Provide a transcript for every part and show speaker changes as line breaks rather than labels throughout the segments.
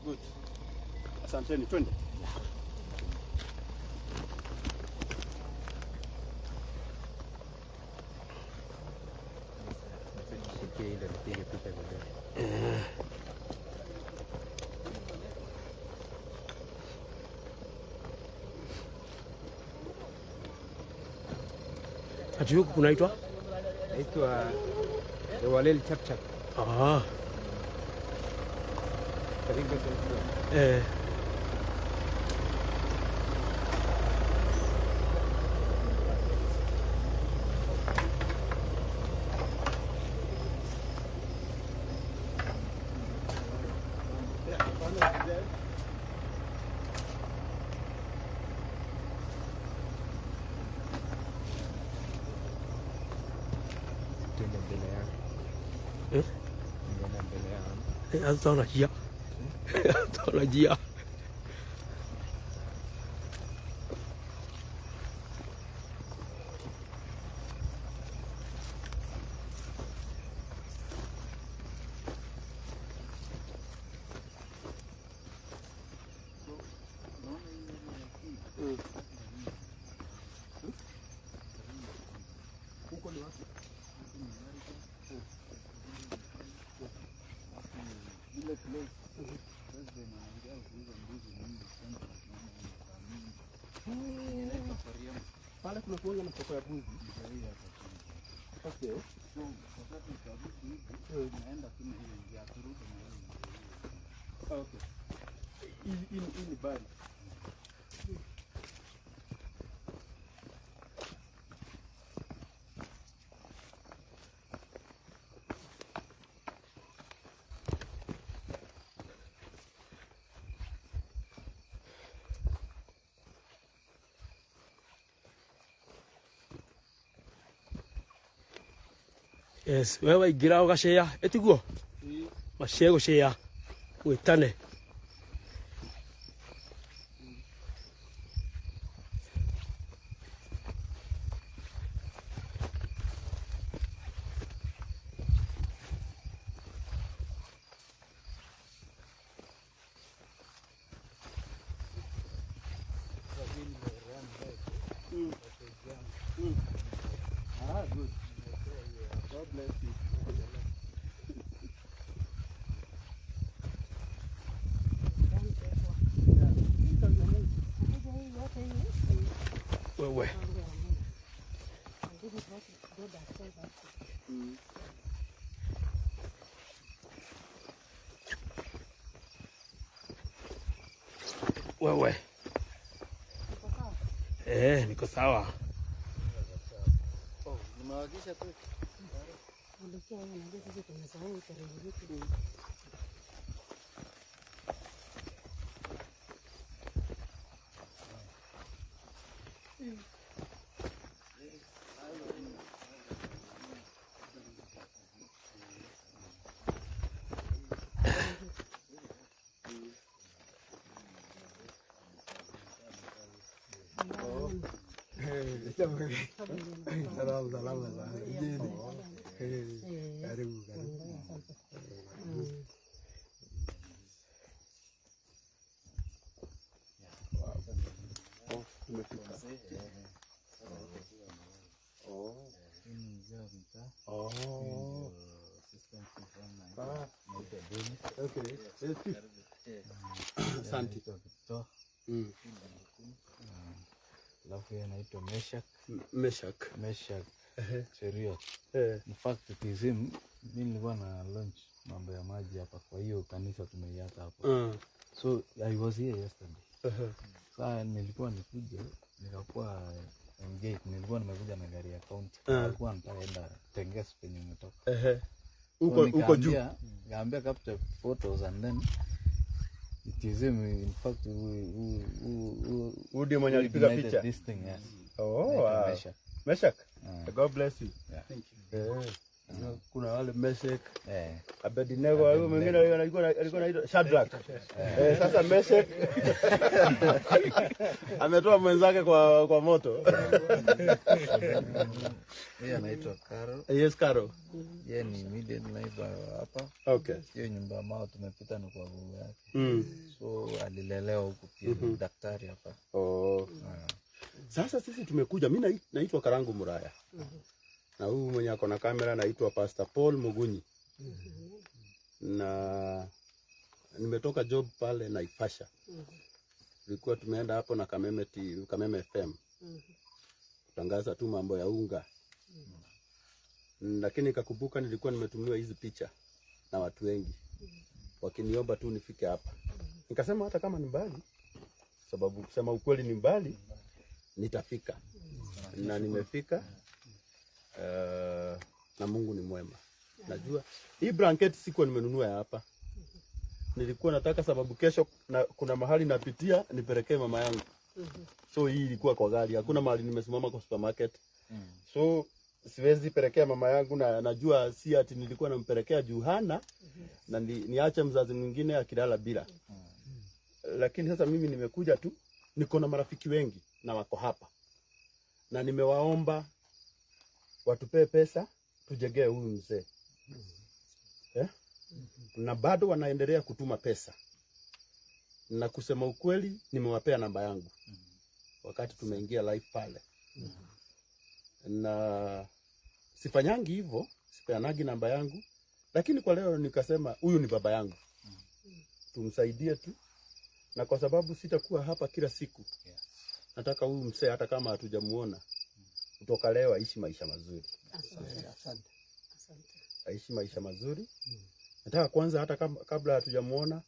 Good. Asanteni, twende.
Ati huku kunaitwa?
Naitwa Walel Chapchap.
Ah.
Karibu
Eh. Tutaona njia. Tutaona njia.
Pale kuna kuanga na soko ya mbuzi. Okay.
So, wakati utarudi hivi, unaenda kuna hiyo njia kurudi na hiyo.
Okay. Hii ni bari.
Yes, wewe igira ugashea etiguo. Mashego shea. Witane.
Ah, good. God bless you.
Wewe. Wewe. Niko sawa.
Oh, nimewakisha tu.
Salama. Karibu. Okay.
Asante.
Alafu yeye anaitwa
Meshak.
Serious. In fact mimi nilikuwa na launch mambo ya maji hapa, kwa hiyo kanisa tumeiacha hapo. So I was here yesterday. Sasa nilikuwa nikuje nikakuwa engaged, nilikuwa nimekuja na gari ya county. Nilikuwa nitaenda Tenges penye nimetoka.
Uko juu.
Ngaambia capture photos and then it is him, in fact
who ndio mwenye alipiga picha
this thing, yes.
Oh, wow. Meshak. God bless you.
Yeah.
Thank you. Kuna wale Meshek.
Abednego huyo mwingine alikuwa anaitwa Shadrach.
Sasa Meshek ametoa mwenzake kwa moto.
Yeye anaitwa Karo.
Yes, Karo.
Yeye ni immediate neighbor hapa.
Okay.
Hiyo nyumba ambao tumepita ni kwa babu yake. So alilelewa huko pia daktari hapa.
Sasa sisi tumekuja, mimi naitwa Karangu Muraya. Na huyu mwenye ako na kamera naitwa Pastor Paul Mugunyi. Na nimetoka job pale Naivasha. Tulikuwa tumeenda hapo na Kameme FM. Kutangaza tu mambo ya unga. Lakini nikakumbuka nilikuwa nimetumiwa hizi picha na watu wengi. Wakiniomba tu nifike hapa. Nikasema hata kama ni mbali, sababu kusema ukweli ni mbali, nitafika. Na nimefika. Na Mungu ni mwema. Najua hii blanket sikuwa nimenunua hapa. Nilikuwa nataka sababu kesho kuna mahali napitia nipelekee mama yangu. So hii ilikuwa kwa gari. Hakuna mahali nimesimama kwa supermarket. So siwezi pelekea mama yangu na najua si ati nilikuwa nampelekea Juhana na niache mzazi mwingine akilala bila. Lakini sasa mimi nimekuja tu, niko na marafiki wengi na wako hapa. Na nimewaomba watupee pesa tujengee huyu mzee. Na bado wanaendelea kutuma pesa. Na kusema ukweli nimewapea namba yangu. Wakati tumeingia live pale. Na sifanyangi hivyo, sipeanagi namba yangu, lakini kwa leo nikasema huyu ni baba yangu. Tumsaidie tu. Na kwa sababu sitakuwa hapa kila siku. Nataka huyu mzee hata kama hatujamuona kutoka leo aishi maisha mazuri.
Asante.
Aishi maisha mazuri. Nataka kwanza hata kabla hatujamuona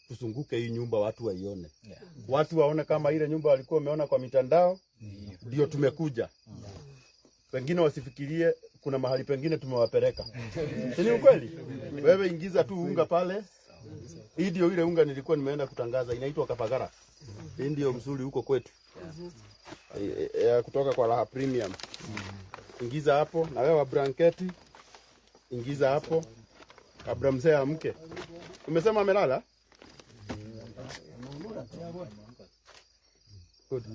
tusunguke hii nyumba watu waione. Watu waone kama ile nyumba walikuwa wameona kwa mitandao ndio tumekuja. Wengine wasifikirie kuna mahali pengine tumewapeleka. Ni ukweli? Wewe ingiza tu unga pale. Hii ndio ile unga nilikuwa nimeenda kutangaza, inaitwa Kapagara. Hii ndio mzuri huko kwetu. Kutoka kwa Raha Premium. Ingiza hapo na wewe wa blanketi. Ingiza hapo. Kabla mzee amke. Umesema amelala?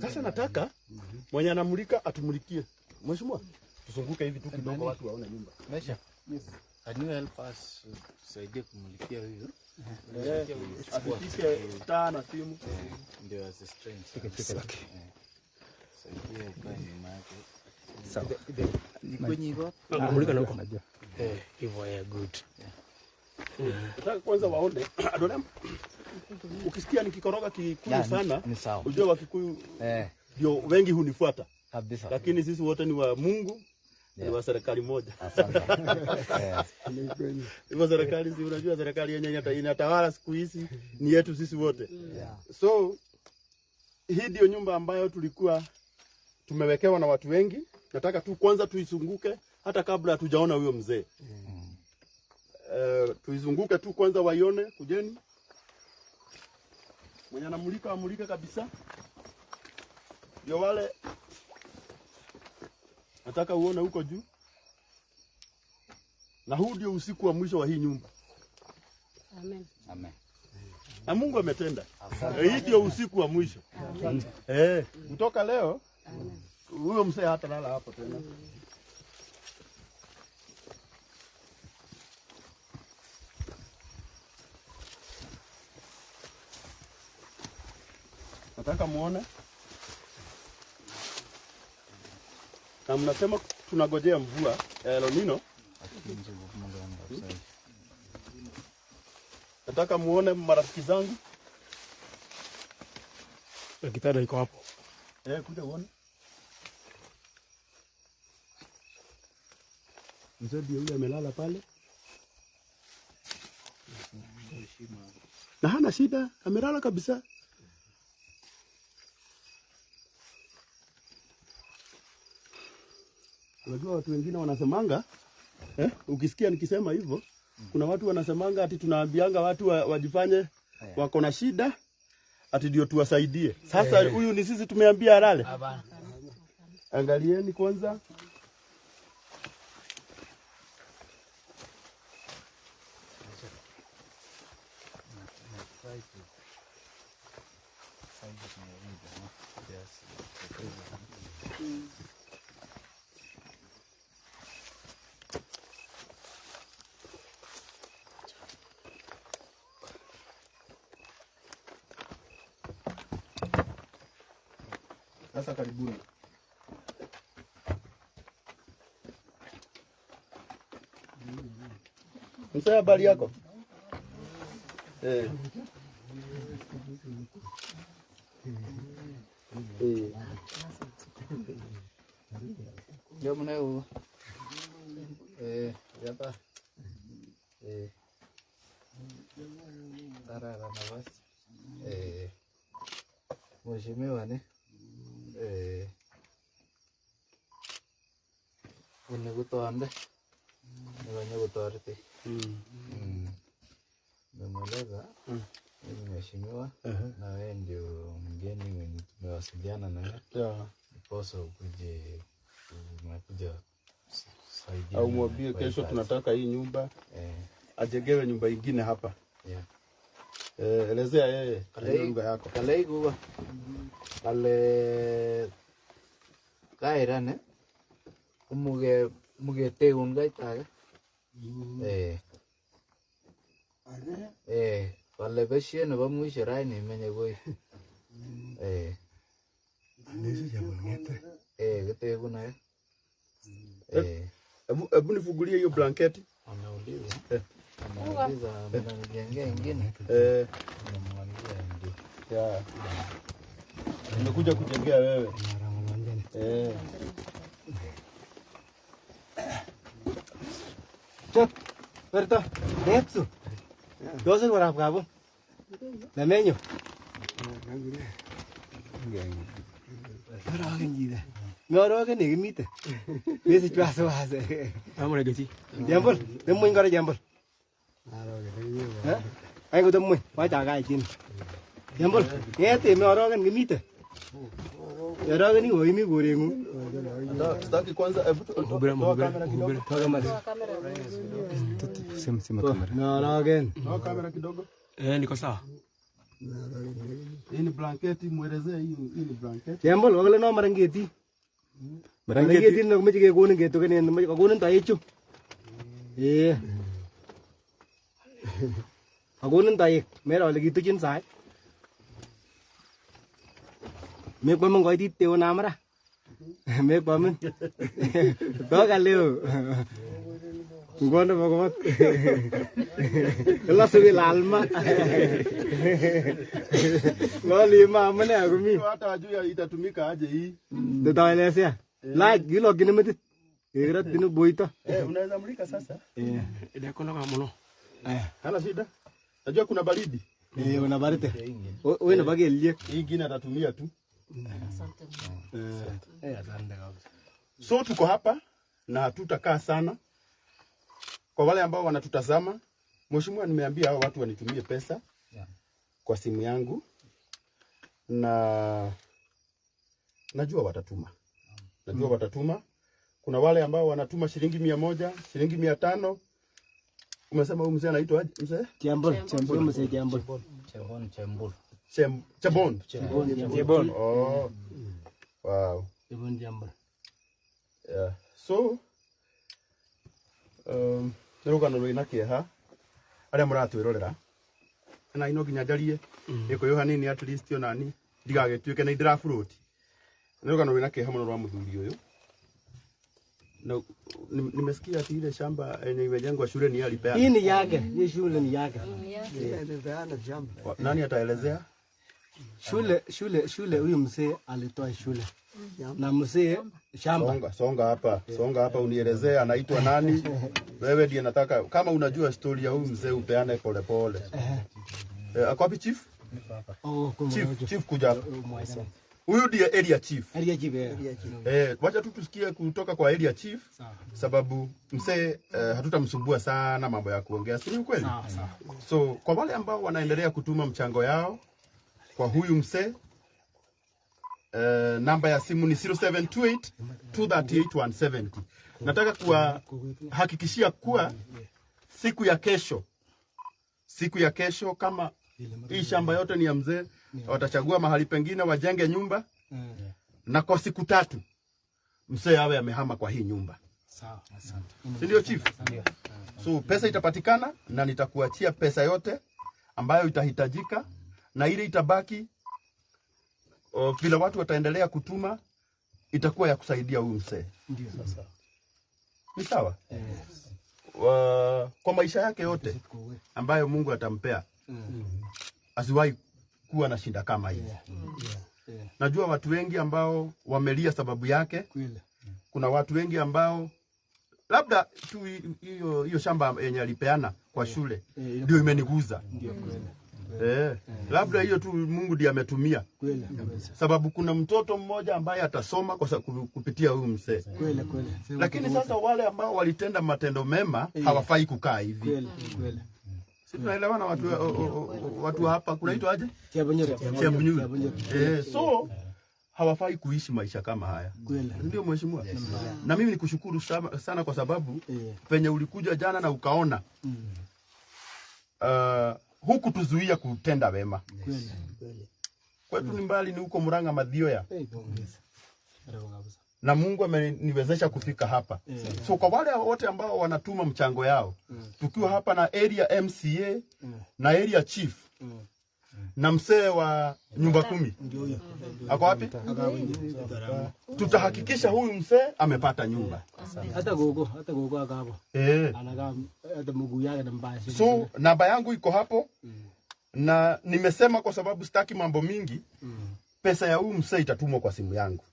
Sasa nataka mwenye anamulika atumulikie. Mheshimiwa, tusunguke hivi tu kidogo watu waone nyumba.
Mesha. Yes. Can you help us tusaidie kumulikia huyu?
Asipike taa na simu.
Ndio as a strength.
Okay.
Saidia kwa nyuma yake.
Sawa.
Ni kwenye hivyo?
Mulika na huko. Hivyo good.
Nataka kwanza waone. Adolem. Ukisikia nikikoroga Kikuyu sana, ujue wa Kikuyu ndio wengi hunifuata.
Kabisa.
Lakini sisi wote ni wa Mungu, ni wa serikali moja.
Asante.
Hivyo serikali si unajua serikali yenyewe inatawala siku hizi ni yetu sisi wote. So hii ndio nyumba ambayo tulikuwa tumewekewa na watu wengi. Nataka tu kwanza tuizunguke hata kabla hatujaona huyo mzee. Tuizunguke tu kwanza waione, kujeni. Mwenye anamulika amulike kabisa. Ndio wale nataka uone huko juu. Na huu ndio usiku wa mwisho wa hii nyumba.
Amen.
Amen.
Na Mungu ametenda. Hii ndio usiku wa mwisho. Kutoka leo huyo mzee hata lala hapo tena. Nataka muone. Na mnasema tunagojea mvua El Nino. Nataka muone marafiki zangu.
Kitanda iko hapo.
Kuja uone. Mzee ndio yule amelala pale. Na hana shida, amelala kabisa. Unajua watu wengine wanasemanga, ukisikia nikisema hivyo, kuna watu wanasemanga ati tunaambianga watu wajifanye wako na shida, ati ndio tuwasaidie. Sasa huyu ni sisi tumeambia alale. Angalieni kwanza. Sasa karibuni. Mzee, habari yako?
Ndio mnao. Hapa. Tara na basi. Mheshimiwa ne. Unikutoande. Ndio kutorete. Nimemweleza mheshimiwa na wewe ndio mgeni mwenye tumewasiliana naye. Poso ukuje unakuja saidia.
Au mwambie kesho tunataka hii nyumba. Ajengewe nyumba nyingine hapa. Elezea yeye nyumba yako.
Kalei kuwa. Kale kairane. Muge teun gaitaga. Kale beshe nebo mwisho raini menye koi. Kete kuna.
Hebu nifungulie hiyo blanketi.
Anauliza. Anauliza mnanijengea ingine. Namwambia ndio.
Nimekuja kujengea wewe.
Chop, berta, nepsu. Dosen warap kabo. Namenyo. Aragen jida. Me aragen ni gimite. Besi chwaso wase.
Amore geti.
Jambol, demoy ngara jambol. Ay ko demoy, wa ta ga itin. Jambol, ngete me aragen gimite. Aragen ni oimi gorengu.
Sitaki kwanza
Sema kamera.
Me aragen.
toa kamera kidogo.
Niko sawa.
Hii ni blanketi, muelezee hii ni blanketi.
Jambol, wagale no marangeti. Marangeti no mechi ke gonin geto kene mechi gonin ta yechu. Agonin ta yek, mera ole gitu chin sai. Me kwa mong goiti teo namara. Me kwa men. Doga leo. Ngono bagamat. Kala suwi lalma. Loli mama ne agumi.
Hata ajua itatumika aje hii.
Ndio elezea. Like gilo ginemeti. Egra dinu boita.
Unaweza mlika sasa?
Ndio kono kama mno.
Hana shida. Najua kuna baridi.
Una barite. Wewe na bagi elie.
Hii ingine atatumia tu.
Asante.
Asante kabisa.
So tuko hapa na hatutakaa sana. Kwa wale ambao wanatutazama, mheshimiwa nimeambia hao watu wanitumie pesa kwa simu yangu na najua watatuma. Najua watatuma. Kuna wale ambao wanatuma shilingi 100, shilingi 500. Umesema huyu mzee anaitwa aje mzee?
Jambol, mzee Jambol.
Chebon. Oh. Wow.
Jambol Jambol.
Yeah. So nirugano rwina kieha aria muratwirorera na ino ginya ndarie iko yo hanini at least yo nani ndigagituike na indira float nirugano rwina kieha muno rwa muthuri uyu na nimesikia ati ile shamba yenye imejengwa shule ni alipea.
Hii ni yake, hii shule ni yake.
Nani ataelezea?
Shule huyu mzee alitoa shule. Na mzee shamba.
Songa hapa unielezea anaitwa nani? Wewe ndiye nataka kama unajua story ya huyu mzee upeane pole pole. Ako wapi chief? Chief kuja. Huyu ndiye area chief.
Area chief.
Wacha tu tusikie kutoka kwa area chief sababu mzee hatutamsumbua sana mambo ya kuongea, si kweli? So kwa wale ambao wanaendelea kutuma mchango yao kwa huyu mzee namba ya simu ni 0728 238 170. Nataka kuhakikishia kuwa siku ya kesho kama hii shamba yote ni ya mzee, watachagua mahali pengine wajenge nyumba. Na kwa siku 3 mzee awe amehama kwa hii nyumba.
Sawa, asante.
Si ndio chief? So pesa itapatikana na nitakuachia pesa yote ambayo itahitajika, na ile itabaki vile watu wataendelea kutuma itakuwa ya kusaidia huyu mzee.
Ndio sasa.
Ni sawa? Kwa maisha yake yote ambayo Mungu atampea, asiwahi kuwa na shida kama hii. Najua watu wengi ambao wamelia sababu yake. Kuna watu wengi ambao labda tu hiyo shamba yenye alipeana kwa shule ndio imeniguza. Labda hiyo tu Mungu ndiye ametumia. Sababu kuna mtoto mmoja ambaye atasoma kwa kupitia huyu mzee. Lakini sasa wale ambao walitenda matendo mema hawafai kukaa hivi. Sisi tunaelewana watu hapa kunaitwa aje? Chemnyuru. So hawafai kuishi maisha kama haya. Ndio mheshimiwa. Na mimi nikushukuru sana kwa sababu penye ulikuja jana na ukaona huku tuzuia kutenda wema. Kwetu ni mbali, ni huko Murang'a Mathioya. Na Mungu ameniwezesha kufika hapa. So kwa wale wote ambao wanatuma mchango yao, tukiwa hapa na area MCA na area chief na mzee wa nyumba 10. Ako wapi? Tutahakikisha huyu mzee amepata nyumba.
Hata gogo akapo. Anakaa hata mguu yake na mbaya.
So namba yangu iko hapo. Na nimesema kwa sababu sitaki mambo mingi, pesa ya huyu mzee itatumwa kwa simu yangu.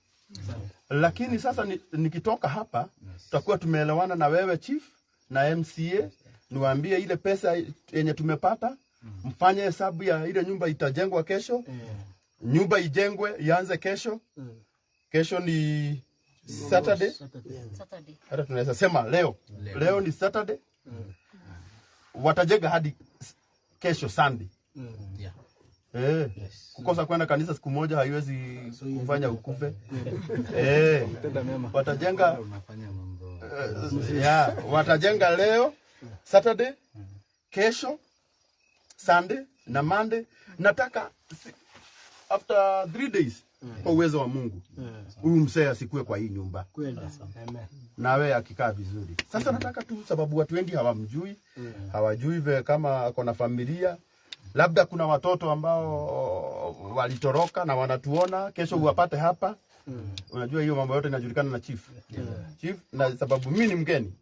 Lakini sasa nikitoka hapa tutakuwa tumeelewana na wewe chief na MCA, niwaambie ile pesa yenye tumepata, mfanye hesabu ya ile nyumba itajengwa kesho. Nyumba ijengwe ianze kesho. Kesho ni Saturday. Hata tunaweza sema leo ni Saturday. Watajenga hadi kesho Sunday. Kukosa kwenda kanisa siku moja haiwezi kufanya ukufe. Watajenga watajenga leo Saturday, kesho Sunday na Monday. Nataka after 3 days kwa uwezo wa Mungu huyu mzee asikue kwa hii nyumba. Na wewe akikaa vizuri. Sasa nataka tu, sababu watu wengi hawamjui, hawajui vile kama ako na familia. Labda kuna watoto ambao walitoroka na wanatuona, kesho uwapate hapa. Unajua hiyo mambo yote inajulikana na chief. Chief, na sababu mimi ni mgeni,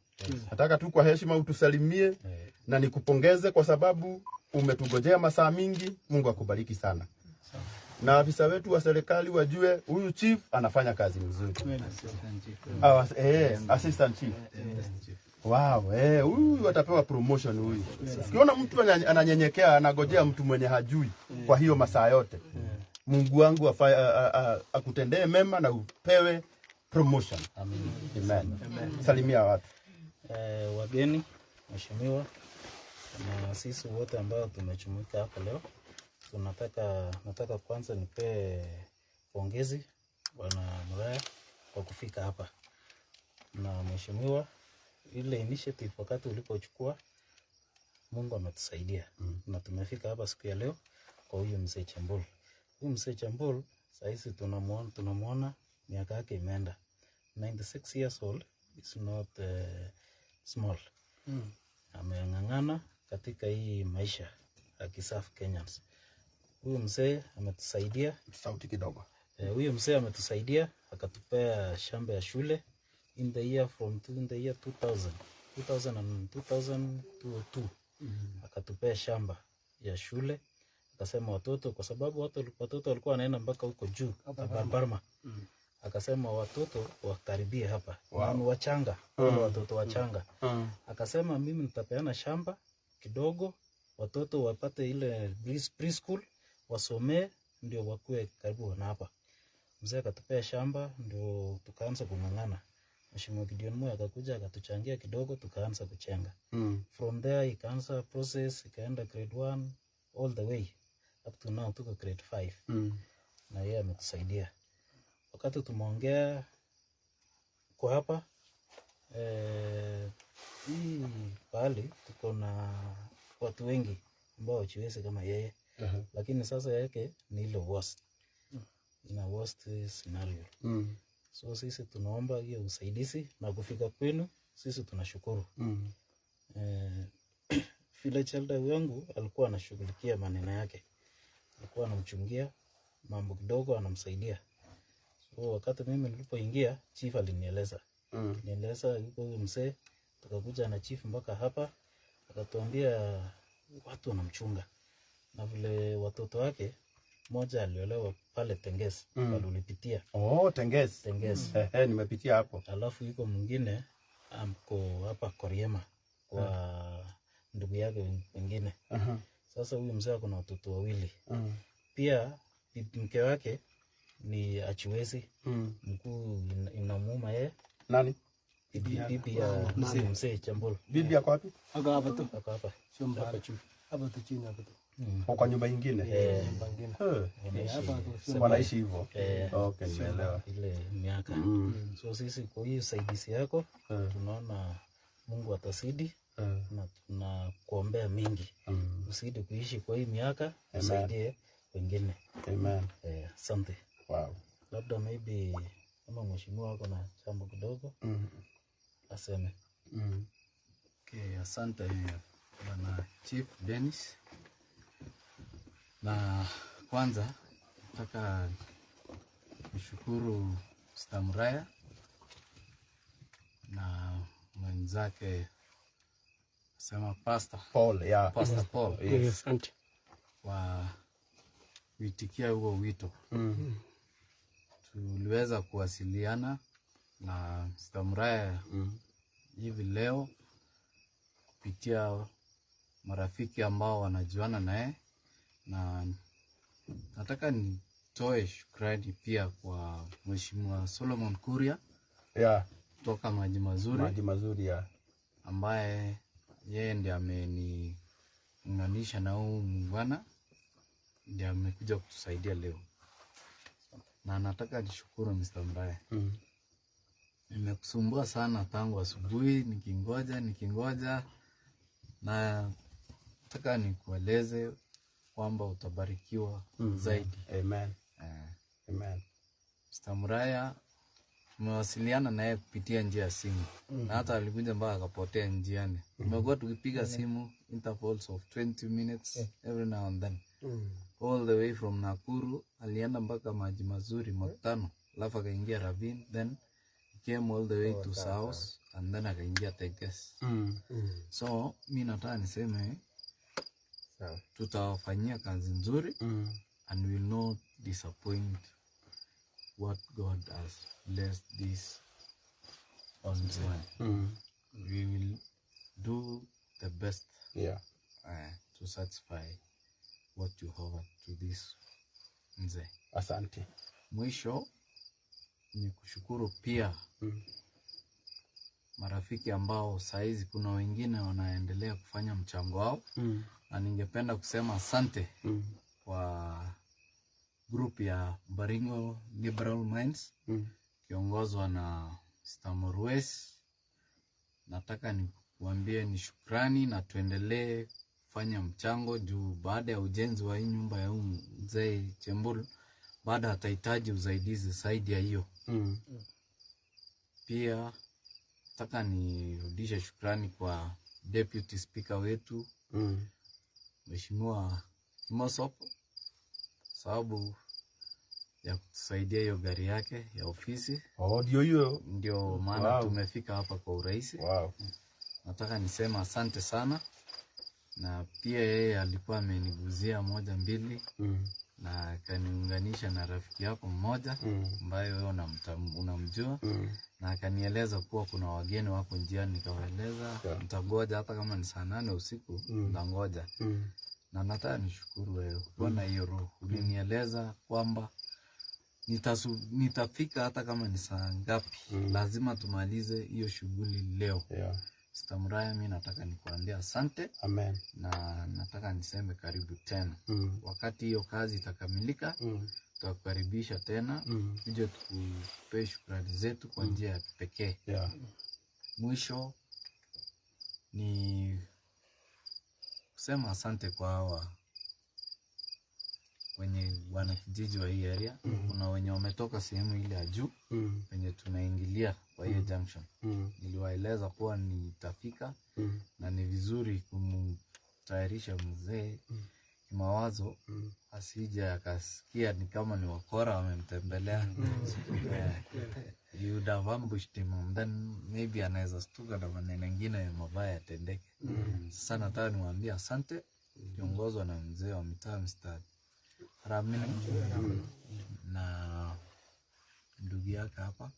nataka tu kwa heshima utusalimie na nikupongeze kwa sababu umetugojea masaa mingi. Mungu akubariki sana. Na afisa wetu wa serikali wajue huyu chief anafanya kazi nzuri. Assistant chief. Wow, huyu atapewa promotion huyu. Ukiona mtu ananyenyekea, anagojea mtu mwenye hajui kwa hiyo masaa yote, Mungu wangu akutendee mema na upewe promotion. Amen. Salimia watu.
Wageni, mheshimiwa, na sisi wote ambao tumechumuika hapa leo, nataka kwanza nipe pongezi Bwana Muraya kwa kufika hapa. Na mheshimiwa, ile initiative wakati ulipochukua, Mungu ametusaidia. Na tumefika hapa siku ya leo kwa huyu mzee Chambul. Huyu mzee Chambul sasa tunamuona miaka yake imeenda. 96 years old is not small. Ameng'ang'ana katika hii maisha akiserve Kenyans. Huyu mzee ametusaidia.
Sauti kidogo.
Huyu mzee ametusaidia akatupea shamba ya shule in the year 2000 to 2002. Akatupea shamba ya shule, akasema watoto, kwa sababu watoto walikuwa wanaenda mpaka huko juu Barbarma. Akasema watoto wakaribie hapa. Ni wachanga, watoto wachanga. Akasema mimi nitapeana shamba kidogo, watoto wapate ile preschool, wasomee ndio wakue karibu na hapa. Mzee akatupea shamba, ndio tukaanza kung'ang'ana. Mheshimiwa Gideon Moi akakuja akatuchangia kidogo, tukaanza kuchenga. From there ikaanza process, ikaenda grade 1 all the way up to now tuko grade 5. Na yeye ametusaidia. Wakati tumeongea kwa hapa hii pale tuko na watu wengi ambao wachiweze kama yeye. lakini sasa yake ni ile worst, ina worst scenario. So sisi tunaomba hiyo usaidizi na kufika kwenu, sisi tunashukuru. Village elder wangu alikuwa anashughulikia maneno yake, alikuwa anamchungia mambo kidogo, anamsaidia. So wakati mimi nilipoingia, chief alinieleza yuko huyu mzee, tukakuja na chief mpaka hapa, akatuambia watu wanamchunga na vile watoto wake mmoja aliolewa pale Tengesi, pale ulipitia.
Tengesi. Nimepitia hapo.
Alafu yuko mwingine amko hapa Koriema kwa ndugu yake wengine. Sasa huyu mzee ako na watoto wawili. Pia mke wake ni achiwezi. Mkuu inamuuma yeye.
Nani?
Bibi ya mzee Chambolo.
Bibi yako wapi?
Ako hapa tu.
Ako hapa.
Shamba hapa chini. Hapa tu chini hapa tu.
Kwa nyumba nyingine.
Nyumba nyingine.
Hapa tu.
Wanaishi hivyo.
Okay,
nimeelewa.
Ile miaka. So sisi kwa hiyo usaidizi yako tunaona Mungu atasidi na tunakuombea mingi. Usidi kuishi kwa hii miaka, usaidie wengine.
Amen.
Asante.
Wow.
Labda maybe kama mheshimiwa wako na jambo kidogo aseme.
Okay, asante bwana Chief Dennis. Na kwanza nataka kushukuru Stamraya na mwenzake sema Pastor
Paul,
Pastor Paul.
Asante.
Wa kuitikia huo wito. Tuliweza kuwasiliana na Stamraya hivi leo kupitia marafiki ambao wanajuana naye, na nataka nitoe shukrani pia kwa Mheshimiwa Solomon Kuria kutoka Maji Mazuri ambaye yeye ndiye ameniunganisha na huyu mungwana, ndiye amekuja kutusaidia leo. Na nataka nishukuru Mr. Mraya. Nimekusumbua sana tangu asubuhi nikingoja, na nataka nikueleze kwamba utabarikiwa zaidi.
Amen. Amen.
Mr. Mraya tumewasiliana naye kupitia njia ya simu. Na hata alikuja mpaka akapotea njiani. Tumekuwa tukipiga simu intervals of 20 minutes every now and then. All the way from Nakuru, alienda mpaka Maji Mazuri Makutano, alafu akaingia Ravine, then came all the way to South, and then akaingia Tekes. So mimi nataka niseme tutawafanyia kazi nzuri, and will not disappoint what God has blessed this on one. We will do the best to satisfy what you have to this mzee.
Asante.
Mwisho ni kushukuru pia marafiki ambao saizi kuna wengine wanaendelea kufanya mchango wao, na ningependa kusema asante kwa group ya Baringo Liberal Minds kiongozwa na Stamorwes. Nataka nikuambie ni shukrani, na tuendelee kufanya mchango juu baada ya ujenzi wa hii nyumba ya mzee Chembulu baada atahitaji usaidizi zaidi ya hiyo. Pia nataka nirudishe shukrani kwa Deputy Speaker wetu Mheshimiwa Mosop, sababu ya kutusaidia hiyo gari yake ya ofisi.
Ndio hiyo.
Ndio maana tumefika hapa kwa urahisi. Nataka nisema asante sana, na pia yeye alikuwa ameniguzia moja mbili na akaniunganisha na rafiki yako mmoja ambaye wewe unamjua, na akanieleza kuwa kuna wageni wako njiani. Nikawaeleza mtangoja hata kama ni saa 8 usiku, mtangoja. Na nataka nishukuru wewe kwa hiyo roho. Ulinieleza kwamba nitafika hata kama ni saa ngapi, lazima tumalize hiyo shughuli leo. Stamraya, mimi nataka nikuambia asante.
Amen.
Na nataka niseme karibu tena. Wakati hiyo kazi itakamilika, tutakukaribisha tena tuje tukupe shukrani zetu kwa njia ya pekee. Mwisho ni kusema asante kwa hawa wenye wana kijiji wa hii area, kuna wenye wametoka sehemu ile ya juu wenye tunaingilia kwa hiyo junction. Niliwaeleza kuwa nitafika na ni vizuri kumtayarisha mzee kimawazo, asije akasikia ni kama ni wakora wamemtembelea. You would have ambushed him and then maybe anaweza stuka na maneno mengine mabaya yatendeke. Sasa nataka niwaambie asante, kiongozwa na mzee wa mitaa Mr. Ramini na ndugu yake hapa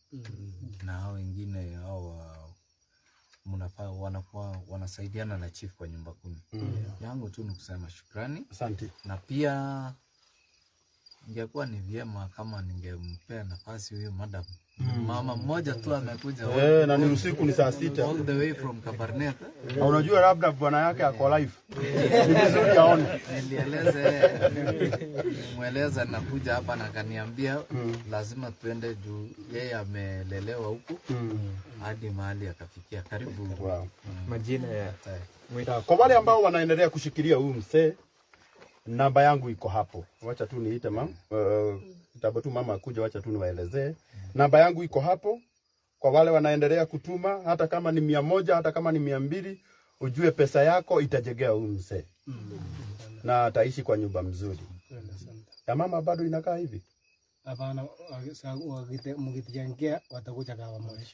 na hao wengine hao mnafaa wanakuwa wanasaidiana na chief kwa nyumba 10. Yangu tu ni kusema shukrani.
Asante.
Na pia ingekuwa ni vyema kama ningempea nafasi huyo madam. Mama mmoja tu amekuja
na ni usiku, ni saa 6
all the way from Kabarnet.
Unajua labda bwana yake ako live. Ni vizuri aone.
Nimueleza nakuja hapa na kaniambia lazima tuende juu yeye amelelewa huku hadi mahali akafikia karibu.
Wow.
Majina ya
Kwa wale ambao wanaendelea kushikilia huyu mzee, namba yangu iko hapo. Wacha tu niite mama. Kitabu tu mama akuja, wacha tu niwaelezee. Namba yangu iko hapo. Kwa wale wanaendelea kutuma, hata kama ni 100, hata kama ni 200, ujue pesa yako itajegea huyu mzee. Na ataishi kwa nyumba mzuri. Ya mama bado inakaa hivi?
Hapana, mkitijangia watakuja kama pamoja.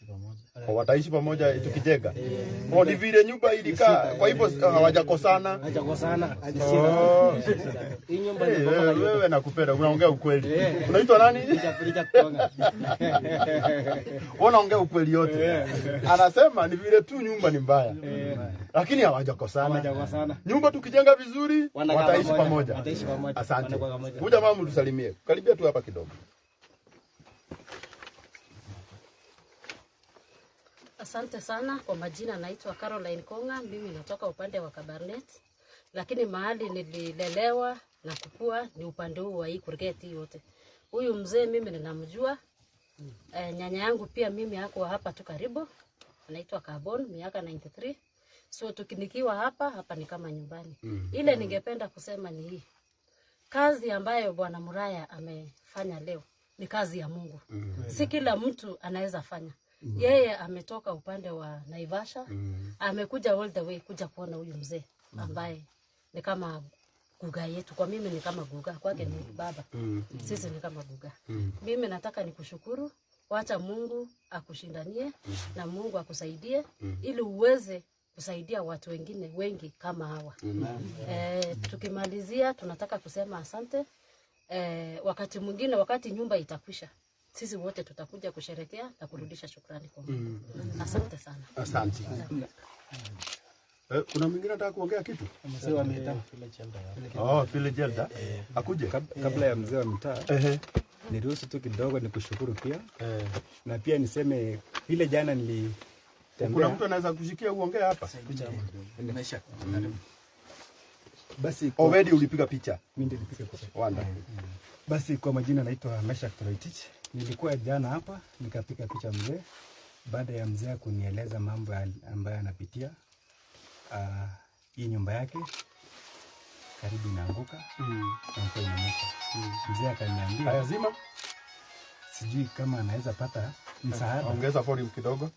Wataishi pamoja tukijega. Ni vile nyumba ilikaa, kwa hivyo hawajakosana.
Hawajakosana.
Hii nyumba ni wewe nakupenda, unaongea ukweli. Unaitwa nani? Unaongea ukweli yote. Anasema ni vile tu nyumba ni mbaya. Lakini hawajakosana. Nyumba tukijenga vizuri, wataishi pamoja. Asante. Kuja mama tusalimie. Karibia tu hapa kidogo.
Asante sana. Kwa majina naitwa Caroline Konga, mimi natoka upande wa Kabarnet, lakini mahali nililelewa na kukua ni upande huu wa hii Kurgeti yote. Huyu mzee mimi ninamjua. Nyanya yangu pia mimi hako hapa tu karibu. Anaitwa Carbon, miaka 93. So tukinikiwa hapa ni kama nyumbani. Ile ningependa kusema ni hii. Kazi ambayo Bwana Muraya amefanya leo ni kazi ya Mungu. Si kila mtu anaweza fanya. Yeye ametoka upande wa Naivasha, amekuja all the way kuja kuona huyu mzee ambaye ni kama guga yetu. Kwa mimi ni kama guga, kwake ni baba. Sisi ni kama guga. Mimi nataka nikushukuru, wacha Mungu akushindanie na Mungu akusaidie ili uweze kusaidia watu wengine wengi kama hawa. Tukimalizia tunataka kusema asante. Wakati mwingine, wakati nyumba itakwisha, sisi wote tutakuja kusherekea na kurudisha shukrani kwa Mungu. Asante sana.
Asante. Kuna mwingine anataka kuongea kitu?
Mzee wa mitaa.
Village elder. Akuje.
Kabla ya mzee wa mitaa, niruhusu tu kidogo nikushukuru pia. Na pia niseme vile jana nilitembea.
Kuna mtu anaweza kushikia uongea hapa?
Nimesha.
Basi
already ulipiga picha.
Mimi nilipiga picha.
Wonderful.
Basi kwa majina naitwa Meshak Toroitich. Nilikuwa jana hapa nikapiga picha mzee, baada ya mzee kunieleza mambo ambayo anapitia. Hii nyumba yake karibu inaanguka na mko inamuka. Mzee akaniambia
lazima
sijui kama anaweza pata msaada.
Ongeza volume kidogo.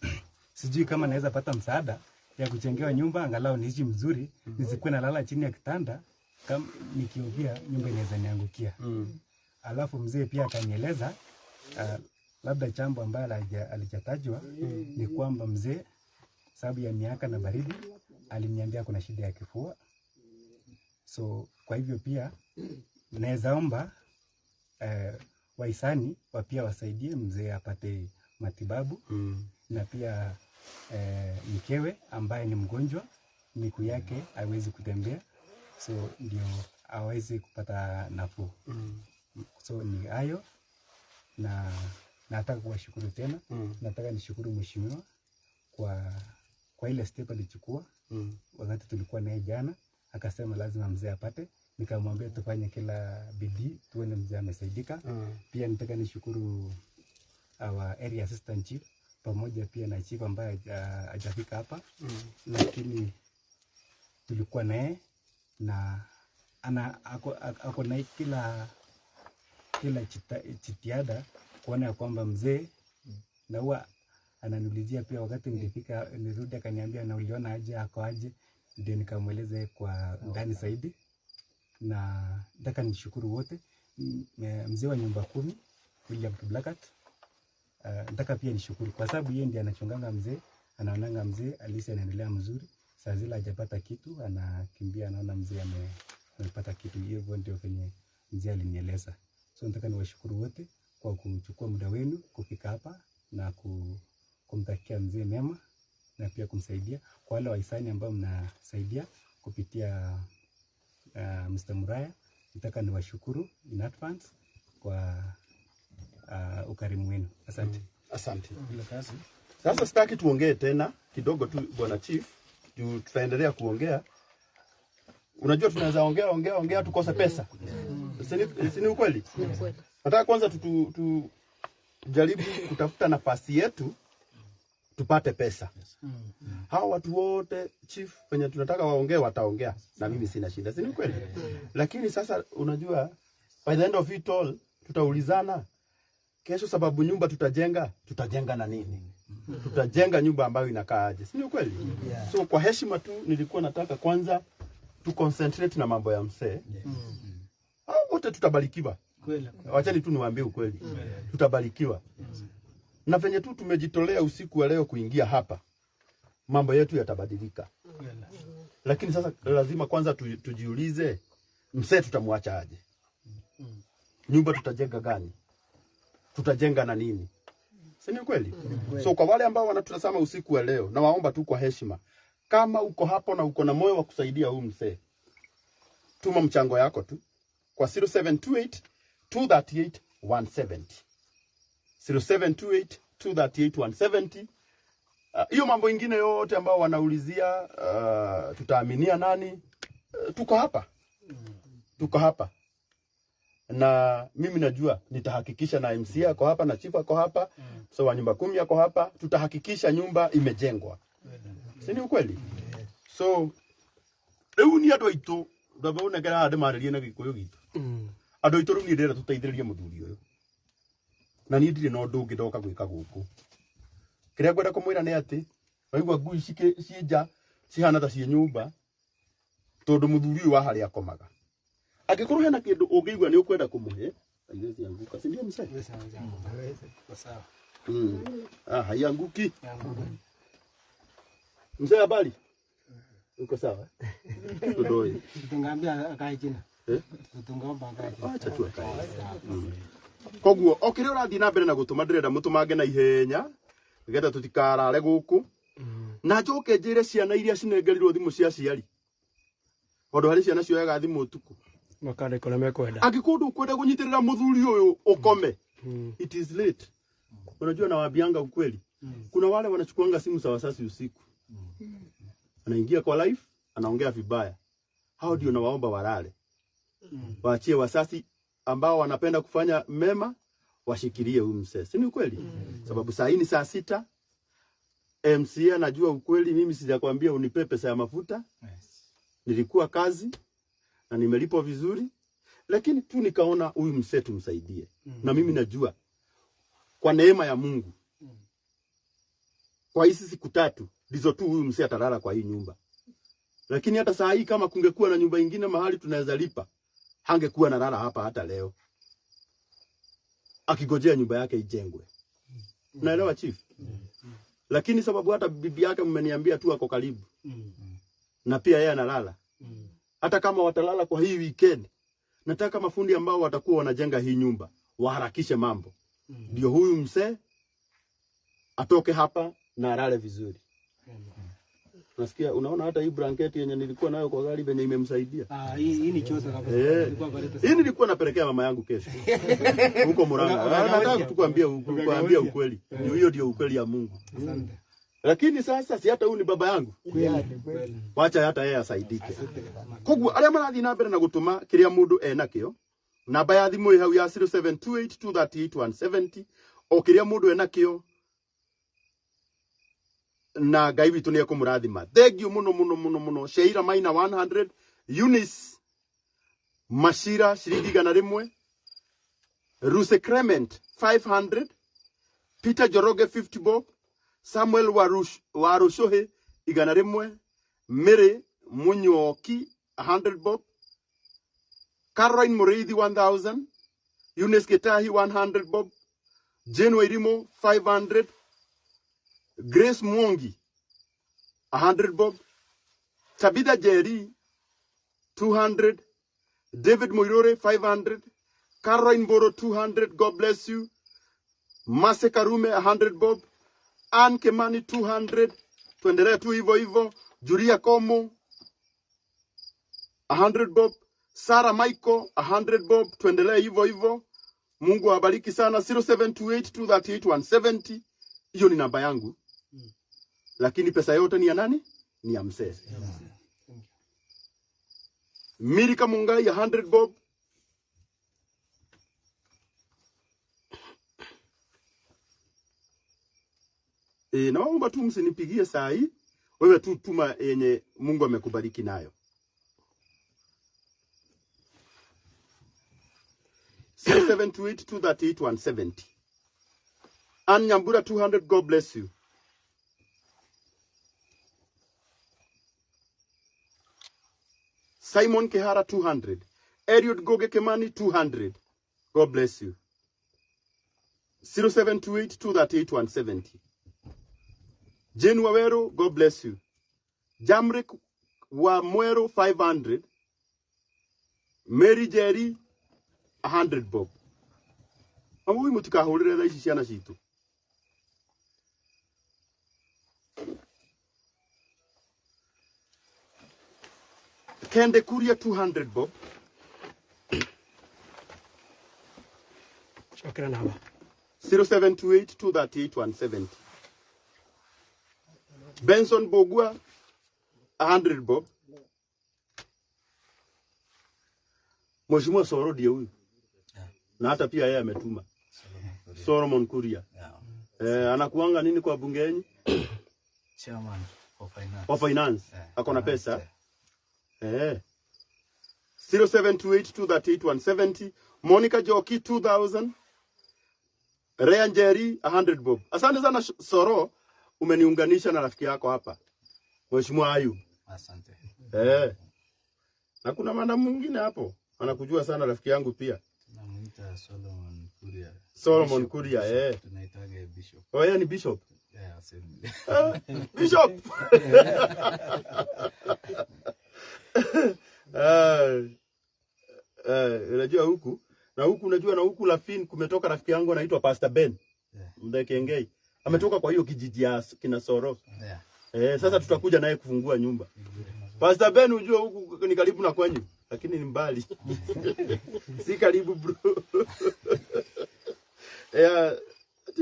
Sijui kama anaweza pata msaada ya kujengewa nyumba angalau niishi mzuri, nisikuwe nalala chini ya kitanda kama nikiovia nyumba inaweza niangukia. Alafu mzee pia akanieleza labda jambo ambalo alijatajwa ni kwamba mzee sababu ya miaka na baridi aliniambia kuna shida ya kifua. So kwa hivyo pia naweza omba wahisani pia wasaidie mzee apate matibabu. Na pia mkewe ambaye ni mgonjwa, miguu yake haiwezi kutembea, so ndio aweze kupata nafuu. So ni hayo, na nataka kuwashukuru tena. Nataka nishukuru mheshimiwa kwa ile step alichukua wakati tulikuwa naye jana, akasema lazima mzee apate. Nikamwambia tufanye kila bidii tuone mzee amesaidika. Pia nataka nishukuru our area assistant chief pamoja pia na chief ambaye hajafika hapa, lakini tulikuwa naye na ako na kila kila jitihada kuona kwamba mzee, na huwa ananiulizia pia wakati nilifika nirudi akaniambia na uliona aje ako aje, ndio nikamweleze kwa ndani zaidi. Na nataka nishukuru wote, mzee wa nyumba 10 William Kiblakat, nataka pia nishukuru kwa sababu yeye ndiye anachonganga mzee, anaonanga mzee alisi anaendelea mzuri, saa zile hajapata kitu anakimbia anaona mzee amepata kitu. Hiyo ndio kwenye mzee alinieleza. So nataka niwashukuru wote kwa kuchukua muda wenu kufika hapa na kumtakia mzee mema na pia kumsaidia. Kwa wale wahisani ambao mnasaidia kupitia Mr. Muraya, nataka niwashukuru in advance kwa ukarimu wenu. Asante.
Asante. Sasa sitaki tuongee tena kidogo tu bwana chief, tutaendelea kuongea. Unajua tunaweza ongea tukose pesa. Si ukweli? Nataka kwanza tujaribu kutafuta nafasi yetu tupate pesa. Hao watu wote chief wenye tunataka waongee wataongea na mimi sina shida. Si ukweli? Lakini sasa unajua by the end of it all tutaulizana kesho, sababu nyumba tutajenga na nini? Tutajenga nyumba ambayo inakaa aje? Si ukweli? So kwa heshima tu nilikuwa nataka kwanza tu concentrate na mambo ya msee. Wote tutabarikiwa. Wachani tu niwaambie ukweli. Tutabarikiwa. Na venye tu tumejitolea usiku wa leo kuingia hapa, mambo yetu yatabadilika. Lakini sasa lazima kwanza tujiulize, msee tutamwacha aje? Nyumba tutajenga gani? Tutajenga na nini? Si ni kweli? So kwa wale ambao wanatutazama usiku wa leo, na waomba tu kwa heshima, kama uko hapo na uko na moyo wa kusaidia huyu msee, tuma mchango yako tu kwa 0728 238 170. 0728 238 170. Hiyo mambo ingine yote ambao wanaulizia tutaaminia nani? Tuko hapa. Tuko hapa. Na mimi najua nitahakikisha na MC ako hapa na chief ako hapa, so wa nyumba 10 ako hapa, tutahakikisha nyumba imejengwa. Si ni ukweli? So leo ni ado itu ndabona ngara ade maririe na gikuyu gitu. Ado itu rungi ndera tuteithiririe muthuri uyu. Na ni ndire no ndungi ndoka gwika guku. Kiria ngwenda kumwira ni ati waigwa ngui cienja cihana ta cie nyumba tondu muthuri uyu wa hari akomaga. Agikorwo hena kindu ungiigwa ni ukwenda kumuhe aizi yanguka, si ndio msee?
Sawa.
Yanguki. Mzee habari? Uko sawa? Tudoi.
Tungambia akae chini. Tungomba akae chini.
Acha tu akae. Koguo okire urathi na mbere na gutuma ndirenda mutumange na ihenya nigenda tutikarare guku na njoke njire ciana iria cinengerirwo thimu cia ciari ondu hari ciana cioyaga thimu utuku
Makare kona mekwenda.
Agikundu kwenda kunyitirira muthuri uyu ukome. It is late. Unajua na wabianga ukweli. Kuna wale wanachukuanga simu za wasasi usiku. Anaingia kwa live, anaongea vibaya. Hao ndio nawaomba walale. Waachie wasasi ambao wanapenda kufanya mema washikilie huyu msee. Si ni ukweli? Sababu saa hii ni saa 6. MC anajua ukweli, mimi sijakwambia unipe pesa ya mafuta. Nilikuwa kazi na nimelipwa vizuri, lakini tu nikaona huyu msee tumsaidie. Na mimi najua kwa neema ya Mungu kwa hizi siku 3 ndizo tu huyu msee atalala kwa hii nyumba. Lakini hata saa hii kama kungekuwa na nyumba nyingine mahali tunaweza lipa, hangekuwa nalala hapa hata leo, akigojea nyumba yake ijengwe. Unaelewa chief? Lakini sababu hata bibi yake mmeniambia tu ako karibu, na pia yeye analala. Hata kama watalala kwa hii weekend, nataka mafundi ambao watakuwa wanajenga hii nyumba waharakishe mambo, ndio huyu msee atoke hapa na alale vizuri. Nasikia unaona hata hii blanketi yenye nilikuwa nayo kwa gari benye imemsaidia.
Hii ni choto kabisa.
Hii nilikuwa napelekea mama yangu kesho. Huko Murang'a. Nataka kukuambia ukweli. Hiyo ndio ukweli ya Mungu.
Asante.
Lakini sasa si hata huyu ni baba yangu.
Kweli.
Wacha hata yeye asaidike. Koguo aria marathi na mbere na gutuma kiria mundu enakio, namba ya thimu ĩ hau ya 0728238170 o kiria mundu enakio, na Ngai witu ni ekumurathima. Thank you muno. Sheira Maina 100, Eunice Mashira shiringi 100, Ruse Clement 500, Peter Joroge 50 bob, Samuel Warushohe igana rimwe, Mary Munyoki 100 bob, Caroline Mureithi 1000, Eunice Getahi 100 bob, Jane Wairimo 500, Grace Mwongi 100 bob, Tabitha Jerry 200, David Moirore 500, Caroline Boro 200, God bless you. Mase Karume 100 bob, Ann Kemani 200, tuendelee tu hivyo hivyo. Julia Komo 100 bob, Sarah Michael 100 bob, tuendelee hivyo hivyo. Mungu awabariki sana. 0728238170, hiyo ni namba yangu. Lakini pesa yote ni ya nani? Ni ya mzee. Mirika Mungai 100 bob. Naomba tu msinipigie saa hii. Wewe tu tuma yenye Mungu amekubariki nayo. 0728238170. Ann Nyambura 200, God bless you. Simon Kehara 200. Eliud Goge Kemani 200. God bless you. 0728238170. Jane Wawero, God bless you. Jamrik wa Mwero 500. Mary Jerry 100 bob. Amu mutikahurira ici ciana citu. Kende Kuria 200 bob.
Shukran haba.
0728238170. Benson Bogua 100 bob. Mheshimiwa Soro ndiye huyu. Na hata pia yeye ametuma. Solomon Kuria. Anakuanga nini kwa bunge yenu?
Chairman of finance.
Of finance. Akona pesa. 0728238170. Monica Joki 2000. Ryan Jerry 100 bob. Asante sana Soro, umeniunganisha na rafiki yako hapa. Mheshimiwa Ayu.
Asante.
Na kuna mwana mwingine hapo. Anakujua sana rafiki yangu pia.
Tunamuita Solomon Kuria.
Solomon Kuria,
Tunaitaga bishop.
Oh, yeye ni bishop.
Assembly.
Bishop. Unajua huku na huku, unajua na huku Lafin kumetoka rafiki yangu anaitwa Pastor Ben. Mdekengei. Ametoka kwa hiyo kijiji ya kina Soro. Sasa tutakuja naye kufungua nyumba. Pastor Ben, unajua huku ni karibu na kwenyu, lakini ni mbali. Si karibu bro.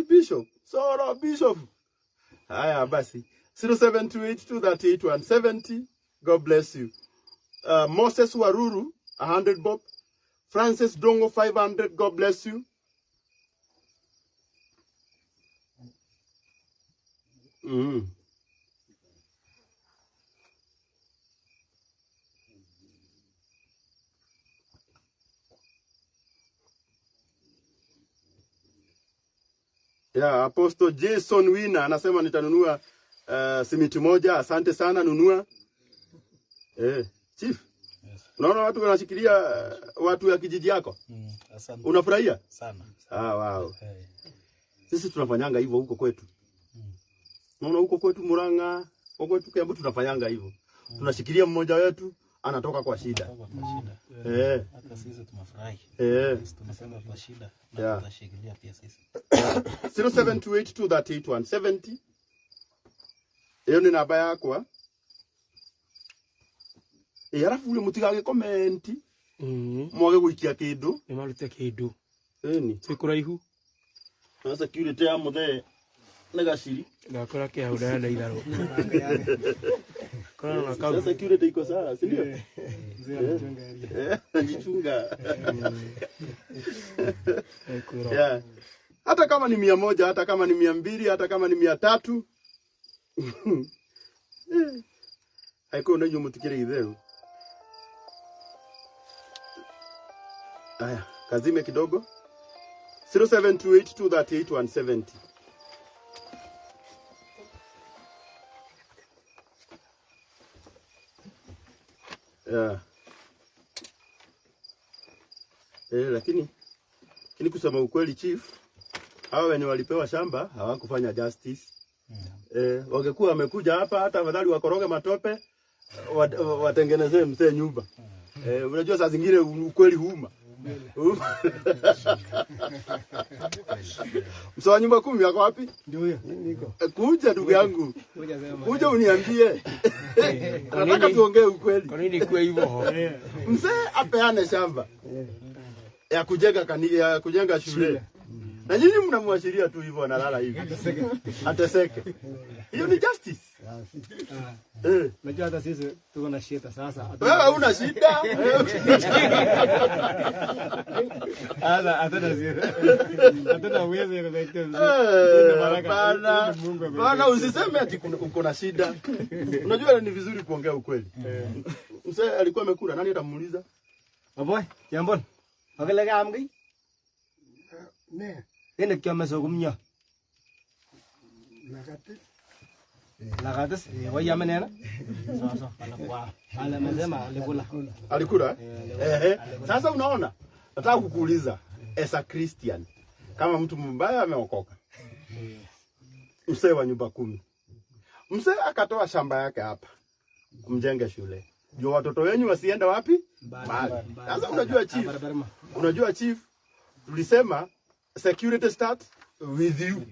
Bishop. Soro Bishop. Haya basi. 0728238170. God bless you. Moses Waruru 100 bob. Francis Dongo 500. God bless you. Apostle Jason Wina anasema nitanunua simiti moja. Asante sana, nunua. Chief. Yes. Unaona watu wanashikilia watu ya kijiji yako?
Asante.
Unafurahia?
Sana.
Wow. Sisi tunafanyanga hivyo huko kwetu. Unaona huko kwetu Murang'a, huko kwetu Kiambu tunafanyanga hivyo. Tunashikilia mmoja wetu anatoka kwa shida.
Hata sisi tunafurahi. Tunasema kwa shida na tutashikilia pia sisi.
0728238170. Hiyo ni namba yako. Alafu ule mutigage comment. Mwage guikia kindu.
Ni marute kindu.
Ni.
Tukuraihu.
Na security ya muthe na gaciri.
Ngakora kia hudana na idaro. Kora na
kau. Security iko sawa, si ndio? Najichunga. Hata kama ni 100, hata kama ni 200, hata kama ni 300. Haiko na yumo tikire idhero. Aya, kazime kidogo. 0728238170. Yeah. Lakini kusema ukweli chief, hao wenye walipewa shamba hawakufanya justice. Wangekuwa wamekuja hapa hata afadhali wakoroge matope watengenezee mzee nyumba. Unajua saa zingine ukweli huuma. Msawa nyumba 10 yako wapi?
Ndio huyo. Niko.
Kuja ndugu yangu. Kuja uniambie. Nataka tuongee ukweli.
Kwa nini kwa hivyo?
Mzee apeane shamba ya kujenga shule. Na nyinyi mnamwashiria tu hivyo analala hivi. Ateseke. Hiyo ni justice.
Unajua hata sisi tuko na shida sasa.
Wewe una shida?
Hata zile. Hata uwezo ya kuleta.
Bana usiseme ati uko na shida. Unajua ni vizuri kuongea ukweli. Mzee alikuwa amekula, nani atamuuliza?
Aboy, jambon. Akala kamgi? Ne. Tena kiama sogumnya. Lagatis, wayama nena? Sasa anakuwa. Alamazema alikula.
Alikula? Sasa unaona? Nataka kukuuliza as a Christian, kama mtu mbaya ameokoka. Mzee wa nyumba 10. Mzee akatoa shamba yake hapa. Mjenge shule. Ndio watoto wenyu wasiende wapi? Mbali. Sasa unajua chief, tulisema security starts with you.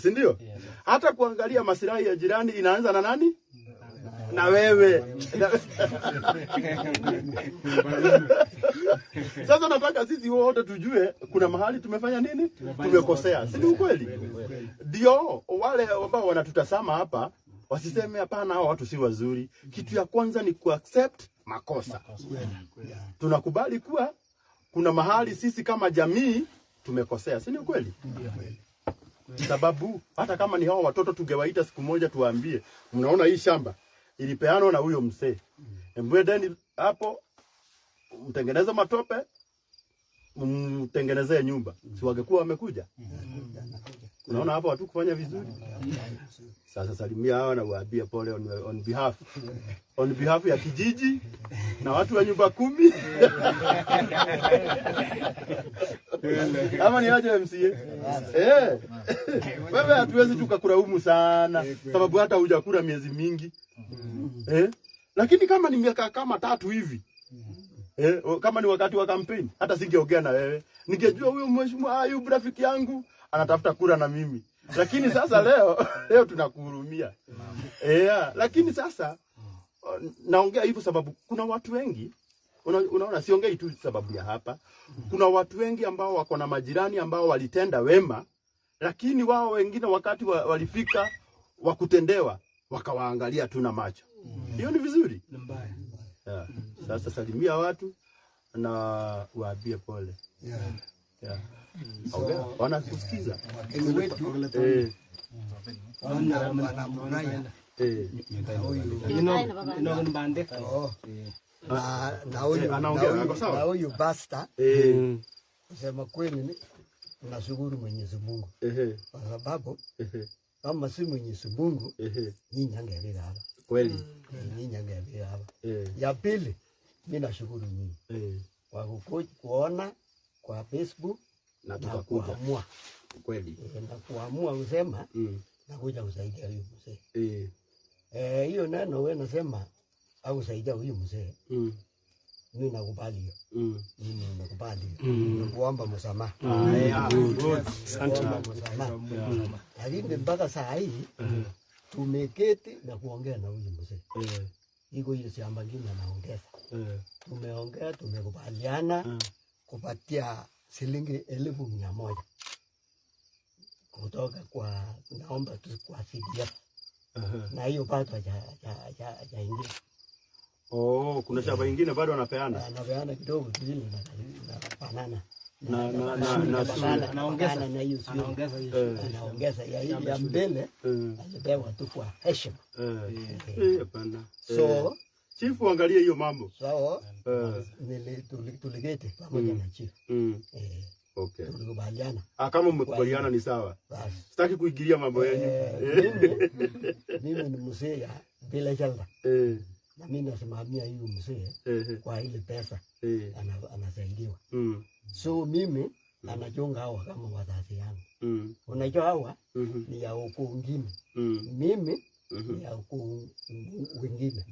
Si ndio? Hata kuangalia maslahi ya jirani inaanza na nani? Na wewe. Sasa nataka sisi wote tujue kuna mahali tumefanya nini? Tumekosea. Si ukweli? Ndio wale ambao wanatutazama hapa wasiseme hapana hao watu si wazuri. Kitu ya kwanza ni kuaccept makosa. Tunakubali kuwa kuna mahali sisi kama jamii tumekosea. Si ukweli? Sababu hata kama ni hao watoto tungewaita siku moja tuwaambie, mnaona hii shamba ilipeanwa na huyo mzee. Mbwedeni hapo mtengeneze matope, mtengenezee nyumba. Si wangekuwa wamekuja? Unaona hapo watu kufanya vizuri. Sasa salimia hawa na waambie pole on behalf ya kijiji na watu wa nyumba 10. Ama ni aje MCA? Wewe hatuwezi tukakulaumu sana sababu hata hujakula miezi mingi. Lakini kama ni miaka kama 3 hivi. Kama ni wakati wa kampeni hata singeongea na wewe. Ningejua huyo mheshimiwa Ayub rafiki yangu anatafuta kura na mimi. Lakini sasa leo tunakuhurumia. Lakini sasa naongea hivyo sababu kuna watu wengi unaona siongei tu sababu ya hapa. Kuna watu wengi ambao wako na majirani ambao walitenda wema, lakini wao wengine wakati walifika wakutendewa wakawaangalia tu na macho. Hiyo ni vizuri? Ni mbaya. Sasa salimia watu na waambie pole. Okay. Wanakusikiza.
Na huyu basta kusema kweli nashukuru Mwenyezi Mungu kwa sababu kama si Mwenyezi Mungu nyinyi angeeleza hapa
kweli,
nyinyi angeeleza hapa. Ya pili mimi nashukuru nyinyi kwa kuona kwa Facebook
na tukakuja kweli
na kuamua usema nakuja kusaidia huyu mzee. Hiyo neno wewe nasema au kusaidia huyu mzee. Mimi nakubali hiyo. Mimi nakubali. Nakuomba msamaha.
Asante.
Lakini mpaka saa hii tumeketi na kuongea na huyu mzee. Iko hiyo shamba ngine anaongeza. Tumeongea, tumekubaliana kupatia shilingi 1,100 kutoka kwa naomba tu kwa CDF. Na hiyo bado hajaingia.
Kuna shamba ingine bado anapeana.
Anapeana kidogo vile na banana.
Anaongeza
na hiyo sio. Anaongeza ya ile ya mbele alipewa tu kwa heshima.
Hapana.
So
Chifu angalia hiyo mambo.
Sawa. Tuligete pamoja na chifu.
Okay.
tumekubaliana.
Kama mmekubaliana ni sawa.
Basi.
Sitaki kuingilia mambo yenu.
Mimi ni mzee ya bila shaka. Na mimi nasimamia hiyo mzee kwa ile pesa anasaidiwa. So mimi anachunga hawa kama wazazi yangu. Unajua hawa ni ya ukoo mwingine. Mimi ni ya ukoo wengine.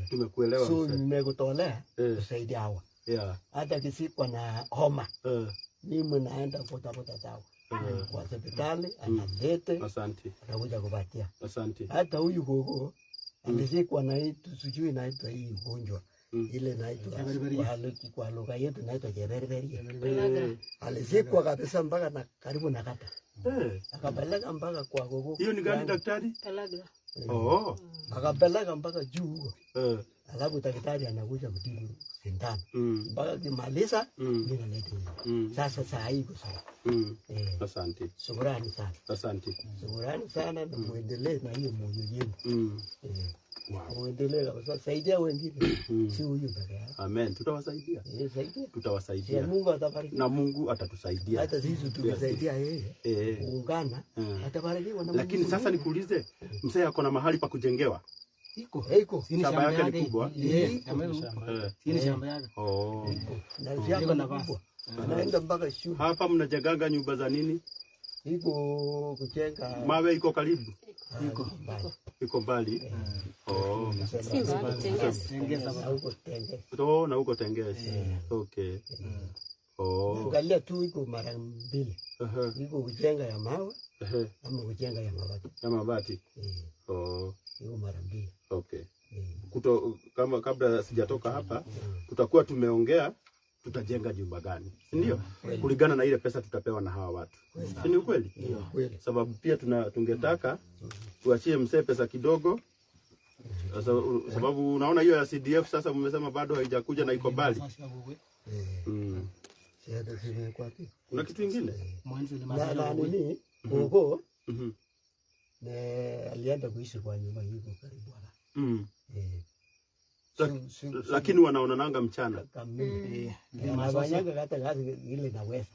Tumekuelewa.
So nimekutolea kusaidia hawa. Hata kisikwa na homa. Mimi naenda kutafuta dawa. Kwa hospitali analete.
Asante.
Anakuja kupatia.
Asante.
Hata huyu gogo alizikwa na hii sijui naitwa hii ugonjwa. Ile naitwa kwa lugha yetu naitwa jeberberi. Alizikwa kabisa mpaka na karibu na kata. Akapeleka mpaka kwa gogo.
Hiyo ni gani daktari?
Pelaga.
Akapeleka mpaka juu huko. Alafu daktari anakuja kutibu sindano. Mpaka kimaliza ndio naleta. Sasa saa hii kwa sawa.
Asante.
Shukrani sana.
Asante.
Shukrani sana na muendelee na hiyo moyo yenu. Muendelee kabisa, saidia wengine. Si huyu peke yake.
Amen. Tutawasaidia.
Saidia.
Tutawasaidia.
Mungu atabariki.
Na Mungu atatusaidia.
Hata sisi tukisaidia yeye kuungana atabarikiwa na Mungu.
Lakini sasa nikuulize, mzee ako na mahali pa kujengewa?
Iko.
Shamba yake ni kubwa.
Sini shamba yake.
Na shamba na kubwa. Anaenda mpaka shule.
Hapa mnajenganga nyumba za nini?
Iko kujenga.
Mawe iko karibu.
Iko
mbali.
Si mbali, Tengesa.
Na
huko Tengesa. Okay.
Angalia tu iko mara mbili. Iko kujenga ya mawe ama kujenga ya mabati.
Ya mabati.
Iko mara mbili.
Okay. Kama kabla sijatoka hapa tutakuwa tumeongea tutajenga jumba gani, si ndio? Kulingana na ile pesa tutapewa na hawa watu. Si ni ukweli? Sababu pia tungetaka tuachie mzee pesa kidogo. Sababu unaona hiyo ya CDF sasa mmesema bado haijakuja na iko mbali. Kuna kitu kingine?
Na nini? Gogo. Alienda kuishi kwa nyumba hiyo karibu hapa.
Lakini wanaonananga mchana.
Anafanyanga hata kazi ile naweza.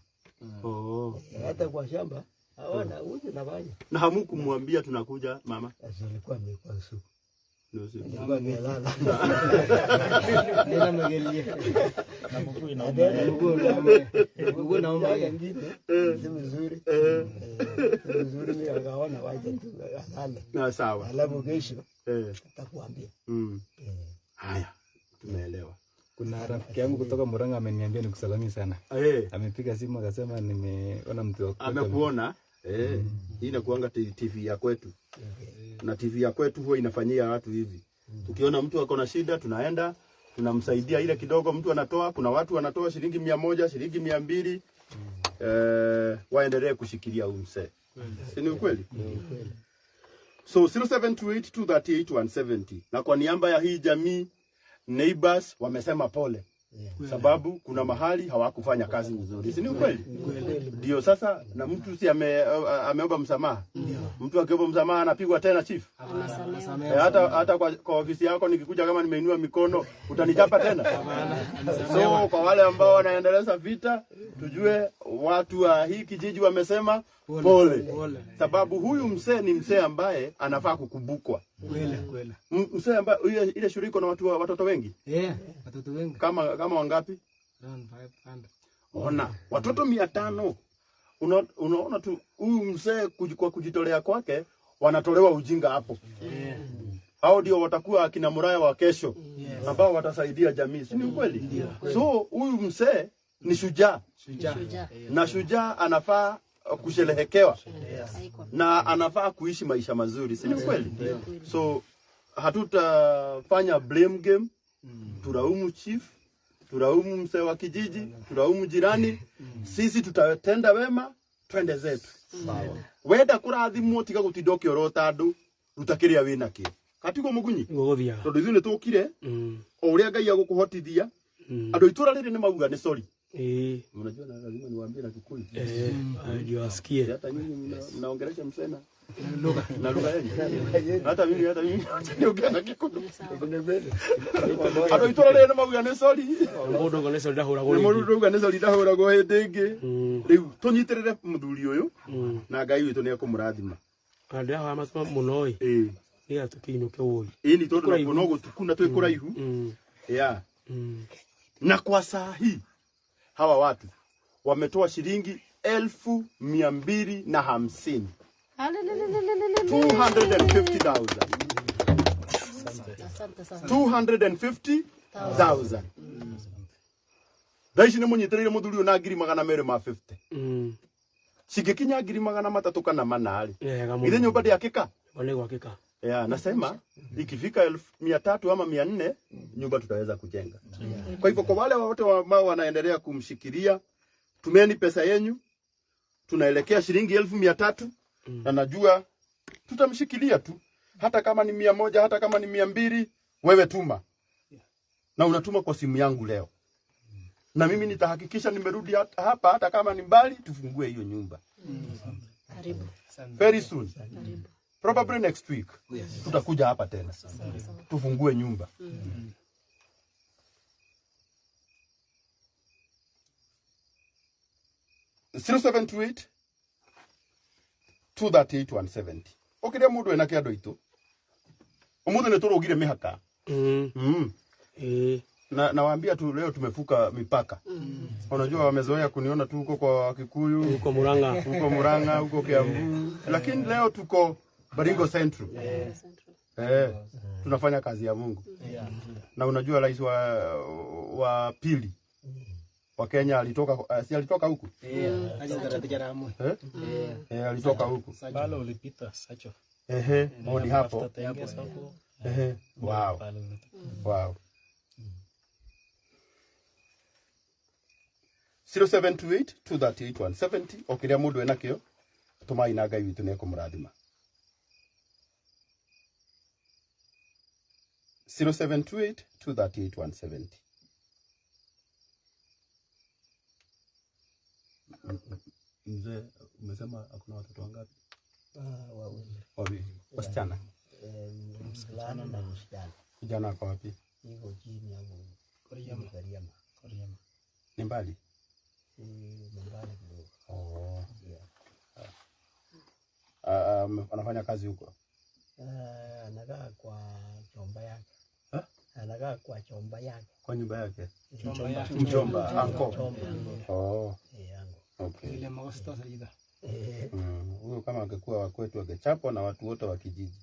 Hata kwa shamba haona uje nafanya.
Na hamukumwambia tunakuja mama?
Alikuwa amekuwa usiku.
Alikuwa
amelala.
Nenda mgelie.
Na mguu
Mguu naomba
nyingine. Si mzuri. Mzuri ni akaona waje tu alale.
Na sawa.
Alafu kesho atakuambia.
Haya, tumeelewa.
Kuna rafiki yangu kutoka Murang'a ameniambia nikusalamie sana. Amepiga simu akasema nimeona mtu wako.
Amekuona? Hii inakuanga TV ya kwetu. Na TV ya kwetu huwa inafanyia watu hivi. Tukiona mtu ako na shida tunaenda, tunamsaidia ile kidogo mtu anatoa, kuna watu wanatoa shilingi 100, shilingi 200. Waendelee kushikilia huyu mzee. Si ni ukweli? So 0728238170. Na kwa niaba ya hii jamii neighbors wamesema pole. Sababu kuna mahali hawakufanya kazi nzuri. Si ni ukweli? Ndio sasa na mtu si ameomba msamaha. Mtu akiomba msamaha anapigwa tena chief. Hata kwa ofisi yako nikikuja kama nimeinua mikono utanichapa tena. So kwa wale ambao wanaendeleza vita tujue watu wa hii kijiji wamesema pole. Sababu huyu mzee ni mzee ambaye anafaa kukumbukwa.
Kweli.
Mzee ambaye ile shirika na watoto wengi?
Watoto wengi.
Kama wangapi?
Around 500.
Ona, watoto 500. Unaona tu huyu mzee kwa kujitolea kwake wanatolewa ujinga hapo. Hao ndio watakuwa akina Muraya wa kesho ambao watasaidia jamii. Si ni ukweli? So huyu mzee ni shujaa. Na shujaa anafaa kusherehekewa. Na anafaa kuishi maisha mazuri. Si ni ukweli? So hatutafanya blame game. Turaumu chief, turaumu mzee wa kijiji, turaumu jirani. Sisi tutatenda wema, twende zetu. Wenda kurathimwo tiga gutidoke orota andu rutakiria wina ki. Katiko mugunyi.
Gogothia.
Tondu ithu ni tukire. O uria Ngai agukuhotithia. Andu itura riri ni mauga ni sorry. Unajua na lazima niwaambie na Kikuyu.
Ndio asikie.
Hata nyinyi mnaongelesha msena. Na lugha yenu. Hata mimi niongea na Kikuyu. Andu itura riri ni mauga ni sorry.
Mundu ngo ni sorry ndahura go.
Mundu ngo ni sorry ndahura go hindingi. riu tunyitirire muthuri uyu na Ngai witu ni akumurathima
ande hawa masema muno ni atukiinuke woi
ni tondu no gutukuna twi kuraihu ya na kwa saa hii hawa watu wametoa shilingi 1,250 250,000 250,000 Daishi ni munyitirire muthuri na ngiri 250 Sigekinya ngiri 300 kana manali ile nyumba ya kika
wale wa kika
nasema ikifika 300 ama 400 nyumba tutaweza kujenga. Kwa hivyo kwa wale wote ambao wanaendelea kumshikilia, tumeni pesa yenu, tunaelekea shilingi 1,300 na najua tutamshikilia tu, hata kama ni 100, hata kama ni 200, wewe tuma na unatuma kwa simu yangu leo, na mimi nitahakikisha nimerudi hapa, hata kama ni mbali, tufungue hiyo nyumba.
Karibu.
Very soon.
Karibu.
Probably next week. Tutakuja hapa tena. Tufungue nyumba. 0728 238 170. Okiria mundu ena kiando itu. Umuthi ni turugire mihaka. Na waambia tu leo tumefuka mipaka. Unajua wamezoea kuniona tu huko kwa Kikuyu,
huko Murang'a,
huko Kiambu. Lakini leo tuko Baringo Central. Tunafanya kazi ya Mungu. Na unajua rais wa pili wa Kenya alitoka alitoka huku. Alitoka huku.
Pale ulipita Sacho.
Hodi hapo. Wow. Wow. 0728 238 170 okiria mundu ena kio tumai na Ngai witu nekumurathima. 0728 238 170. Mzee, umesema hakuna watoto wangapi? Wawili. Wasichana.
Mvulana na msichana.
Kijana kwa wapi?
Niko chini hapo. Koriama.
Ni mbali?
Mbali kidogo.
Anafanya kazi huko?
Anakaa kwa chomba yake. Anakaa kwa chomba yake.
Kwa nyumba yake? Mjomba, anko. Okay.
ile magosto zaida
Huyo kama angekuwa wa kwetu angechapwa na watu wote wa kijiji.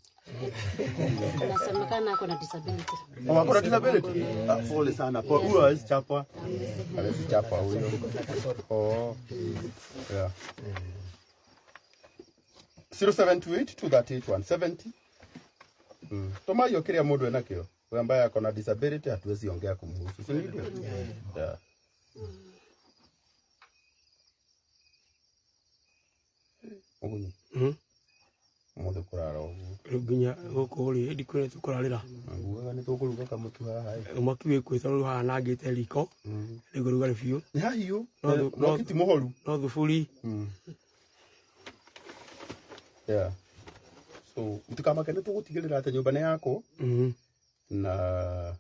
Anasemekana ako na disability.
Ako na disability? Pole sana. Huyo hawezi chapwa. Hawezi chapwa huyo. Yeah. 0728 238 170. Toma hiyo kile mundu enakio. Wewe ambaye ako na disability hatuwezi ongea kumhusu. Si ndio? Yeah. Ogunyi. Mothe kurara ogu.
Ruginya goko ri ndi kwene tukurarira.
Nguga ni tukuruga kamutu haha.
Umakiwe kwita ru haha nangite riko. Riguruga rifiu.
Ni hahiyo. No kiti muhoru.
No thufuri.
Yeah. So utikama kene tugutigirira ate nyumba ne yako. Na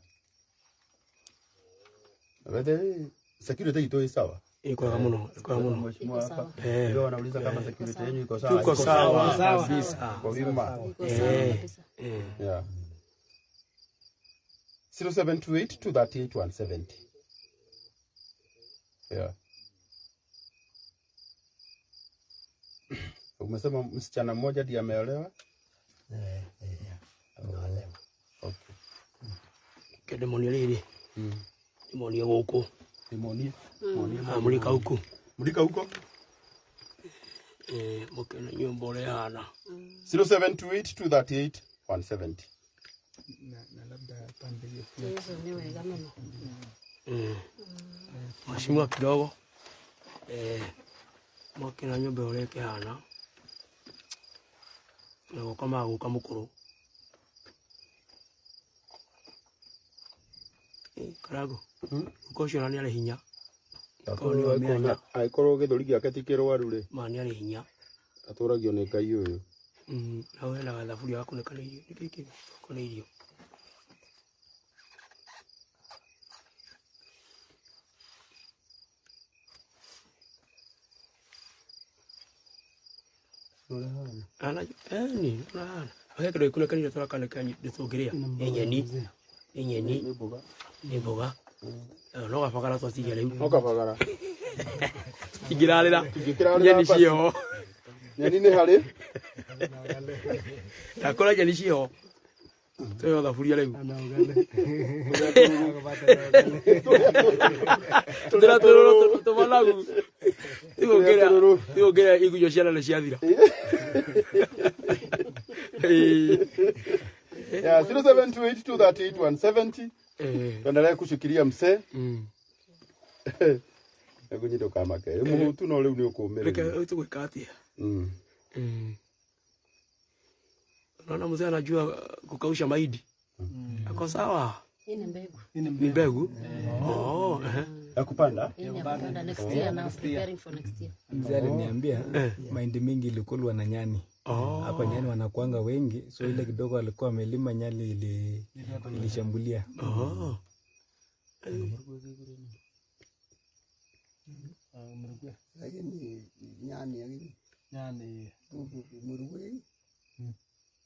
whether security ito is sawa.
Iko muno.
Mheshimiwa hapa. Leo anauliza kama security yenu iko sawa.
Iko sawa kabisa.
Kwa wima. Yeah. 0728 238 170. Yeah. Umesema msichana mmoja ndiye ameolewa?
Ameolewa.
Okay.
Kedemoni lili. Demoni huko.
Demoni.
Mulika huko.
Mulika huko?
Mokena nyumba ole hana.
0728 238 170.
Na labda pande hiyo.
Yesu ni wega mama.
Mheshimiwa kidogo. Mokena nyumba ole hana. Na kama guka mukuru. Karangu. Uko cio nani ari hinya.
Aikorwo githuri giake ti kirwaru ri.
Mani ari hinya.
Aturagio ni Ngai uyu.
Na wewe na thaburi yako nekanirio. Nikiki konirio. Ana ni ana. Akekero ikuna kanira tora kana kanyi ndithugiria. Enyeni. Ni boga. No gabagara twatigera riu.
No kabagara.
Tigirarira. Nyeni cio.
Nyeni ni hari.
Takora nyeni cio. Tuyo thaburia riu. Tutira tururu tumanagu. Tigogera igujo ciana na ciathira.
Yeah, 0728238170. Tuendelee kushikilia msee. Ego nyindo kama ke. Muhutu no leo ni ukumira.
Reke tugwika atia. Naona mzee anajua kukausha mahindi. Ako sawa.
Hii ni mbegu.
Ni mbegu? Oh,
ya kupanda?
Hii ni ya kupanda next year, now preparing for next year.
Mzee aliniambia mahindi mingi ilikulwa na nyani. Hapa nyani wanakuanga wengi, so ile kidogo alikuwa amelima nyani ilishambulia.
Lakini nyani murugwe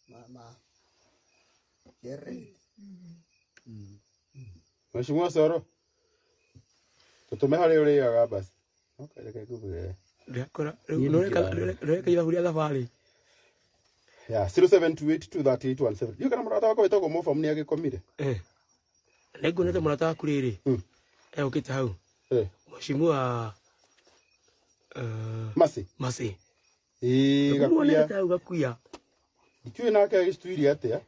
mama Jerry.
Mheshimiwa Soro. Tutume hali ule ya basi. Okay, reke kubwe.
Ndakora reke ibahuria thabari.
Yeah, 0728238170. Yo kana murata wako wetagwo mufa muni agikomire.
Nego nete murata waku riri. Ukite hau. Mheshimiwa
Masi.
Gakuya.
Ikiwe nake agistwiri atia.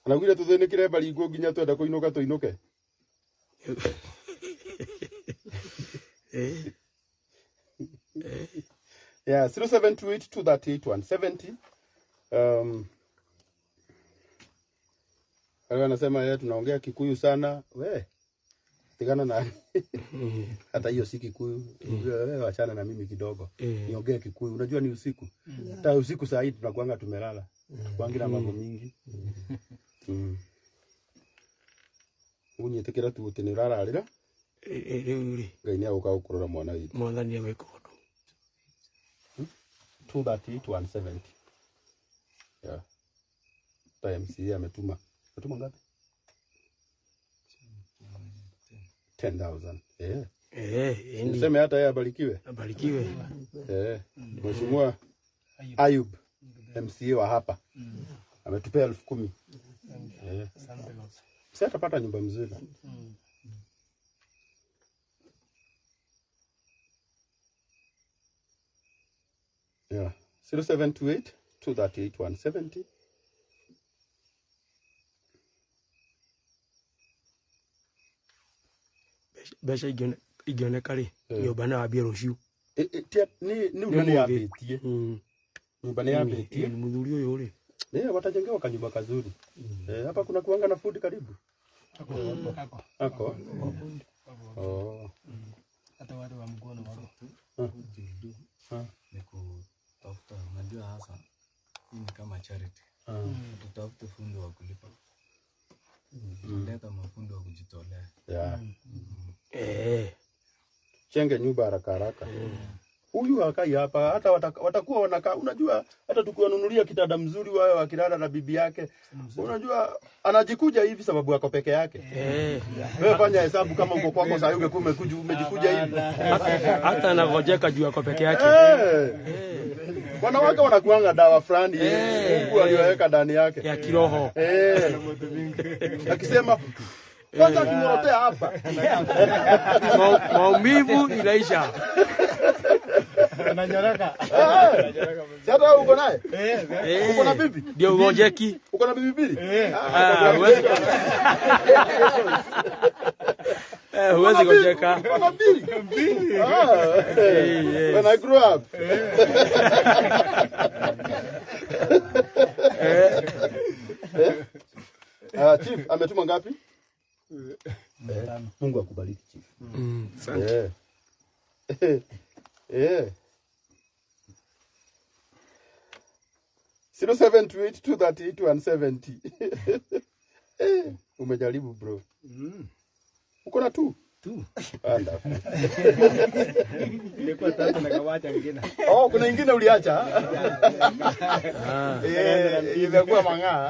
Anagwire tuthinikire baringo nginya twenda kuinuka tuinuke. Yeah, 0728238170. Anasema yeye tunaongea Kikuyu sana. We. Tigana na hata hiyo si Kikuyu. Wewe wachana na mimi kidogo. Niongee Kikuyu. Unajua ni usiku. Hata usiku saa hii tunakuanga tumelala. Tukuangira mambo mingi. Unyetekera tu utinirararira. Ngai ni aguka gukurura mwana witu.
Mwana ni aweka undu.
238 Yeah. TMC ametuma. Ametuma ngapi? 10,000. Niseme hata yeye abarikiwe.
Abarikiwe.
Mheshimiwa Ayub MCA wa hapa. Ametupea 10,000. Sasa atapata nyumba mzuri. Yeah. 0728238170.
Besha igioneka ri. Nyumba na wabia ruciu.
Ni unani yabetie. Nyumba ni yabetie.
Muthuri uyu ri.
Watajengewa kanyumba kazuri. Hapa kuna kuanga na food karibu. Ako.
Hata wale wa mkono wako.
Ni kutafuta, unajua hasa ni kama charity. Tutafuta fundi wa kulipa. Leta mafundi wa kujitolea.
Chenge nyumba haraka haraka. Huyu akai hapa hata watakuwa wanakaa, unajua hata tukiwanunulia kitanda mzuri wao wakilala na bibi yake. Unajua anajikuja hivi sababu yako peke yake. Wewe fanya hesabu kama uko kwako sasa ungekuwa umejikuja hivi.
Hata anagojeka juu yako peke yake.
Wanawake wanakuanga dawa fulani Mungu aliweka ndani yake
ya kiroho.
Akisema kwanza kimorotea hapa.
Maumivu inaisha.
Ananyoroka.
Sasa uko naye? Uko na bibi?
Ndio ngojeki.
Uko na bibi mbili?
Huwezi ngojeka.
Uko na bibi? When I grew up. Chief ametuma ngapi? Mungu akubariki chief.
Asante.
Yeah. 0728238170. Umejaribu bro. Uko na tu?
Tu.
Nilikuwa tatu na kawacha ngine.
Oh, kuna ingine uliacha? Imekuwa mang'aa.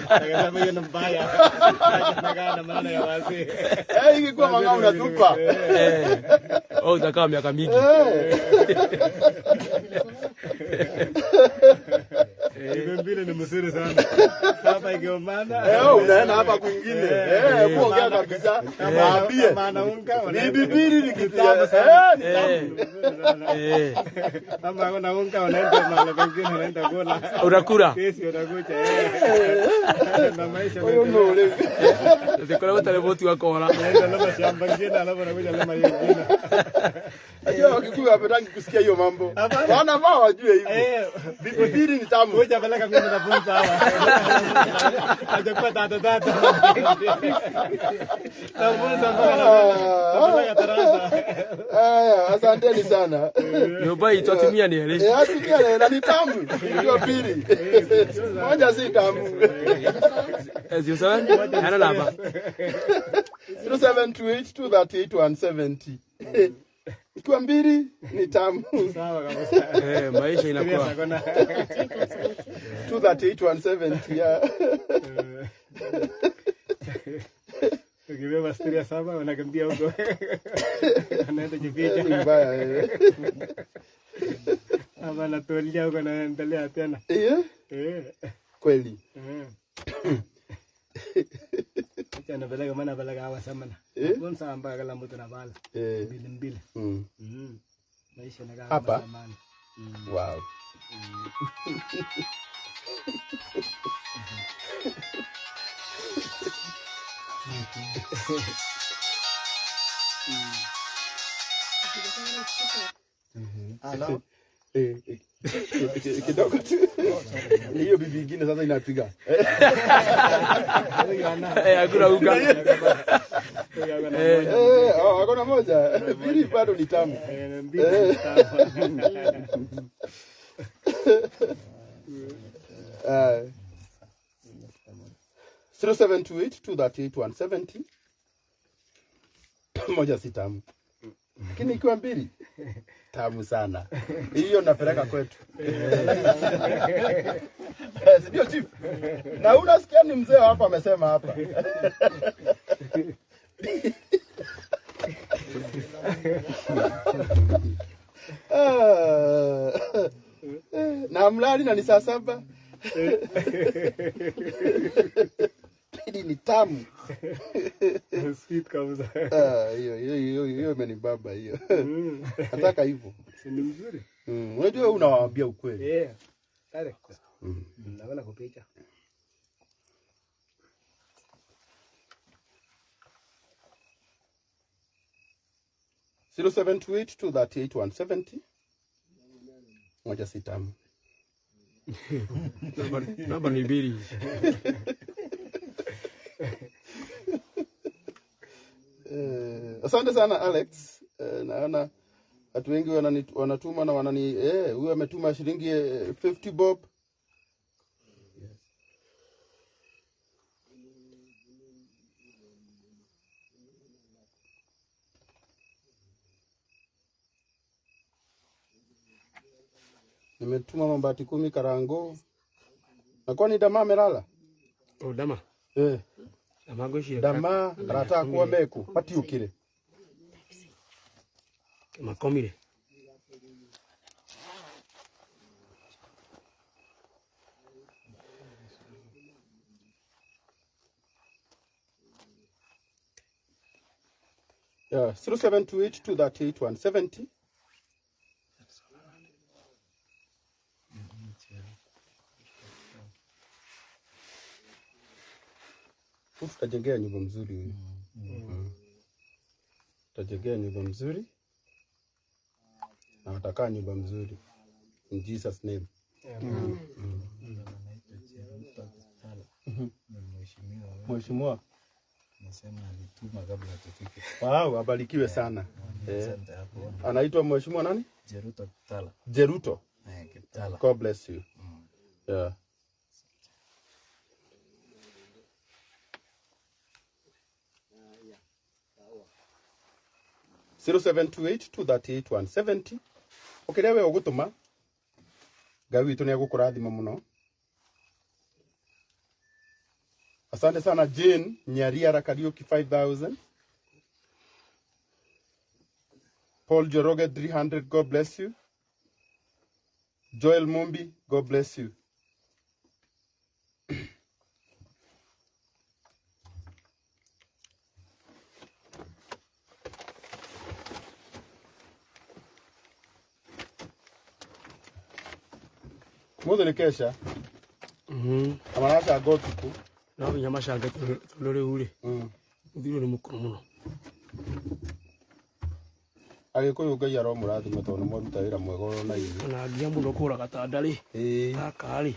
Akasema hiyo ni mbaya. Akasema maana ya wazee.
Ingekuwa mang'aa unatupa.
Oh, utakaa miaka mingi.
Mbili ni mzuri sana. Hapa ikiomana.
Unaenda hapa kwingine. Kuongea kabisa. Maambie.
Maana unga.
Bibiri ni kitabu sana.
Kama una unga unaenda mahali pengine unaenda kula.
Unakula.
Kesi utakuja. Na maisha
Huyo ndio.
Tukora wote leboti wako wala.
unaenda lama shamba ngine alafu unakuja lama nyingine.
Ajua Wakikuyu hawapendi kusikia hiyo mambo. Wana wao wajue hivyo. Bibiri ni tamu.
Ngoja peleka mimi na funza hawa. Hajakuwa tata. Na funza mpaka tarasa.
Asanteni sana.
Nyumba itatumia ni ile.
Atumia na ni tamu. Hiyo pili. Moja si tamu.
Sio sawa? Hana namba.
0728238170. Ikiwa mbili ni tamu.
Sawa kabisa.
Maisha inakuwa
238 ya.
Ukibeba stiria saba wanakimbia huko. Anaenda jificha.
Ni mbaya.
Ama anatolia huko na endelea tena.
Kweli.
Acha napeleka maana peleka hawa samana. Kunsa mpaka kala mtu na bala. Mbili. Maisha na
Hapa?
samana.
Wow.
Hello.
Kidogo tu. Hiyo bibi nyingine sasa inapiga.
Hakuna uga.
Hakuna moja. Bili bado ni tamu.
Mbili tamu.
0728238170. Moja si tamu. Lakini ikiwa mbili tamu sana. Hiyo napeleka kwetu. Ndio chief. Na unasikia ni mzee hapa amesema hapa. Na mlali na ni saa 7. Hili ni tamu.
Sweet kabisa.
Hiyo imenibamba hiyo. Nataka hivyo.
Si ni mzuri?
Unajua unawaambia ukweli.
Sare. Naona kupicha.
Zero 0728238170. Moja si tamu.
Namba ni mbili.
Asante sana Alex. Naona watu wengi wanatuma na wanani huyu ametuma shilingi 50 bob. Nimetuma mabati 10 Karangu. Na kwani dama amelala?
Oh, dama. Dama goshi.
Dama karata kuwa meku. Pati ukire.
Makomire.
Yeah, 0728238170. Tutajengea nyumba mzuri huyu. Tutajengea nyumba mzuri. Na watakaa nyumba mzuri. In Jesus name. Mheshimiwa.
Nasema alituma kabla tufike.
Wow, abarikiwe sana. Anaitwa Mheshimiwa nani?
Jeruto Kitala.
Jeruto.
Kitala.
God bless you. Yeah. 0728238170 ukiria we ugutuma Ngai witu ni agukurathima muno. Asante sana Jane Nyaria Kariuki 5000. Paul Joroge 300, God bless you. Joel Mumbi, God bless you. Mudo ni kesha. Amarasha gotuku.
Na nyama shanga tulore ule. Udiro ni mukuru muno.
Agikuyu Ngai aromurathima tondu mwaruta wira mwega na inyuĩ.
Na ngia muno kura gatandari. Gakari.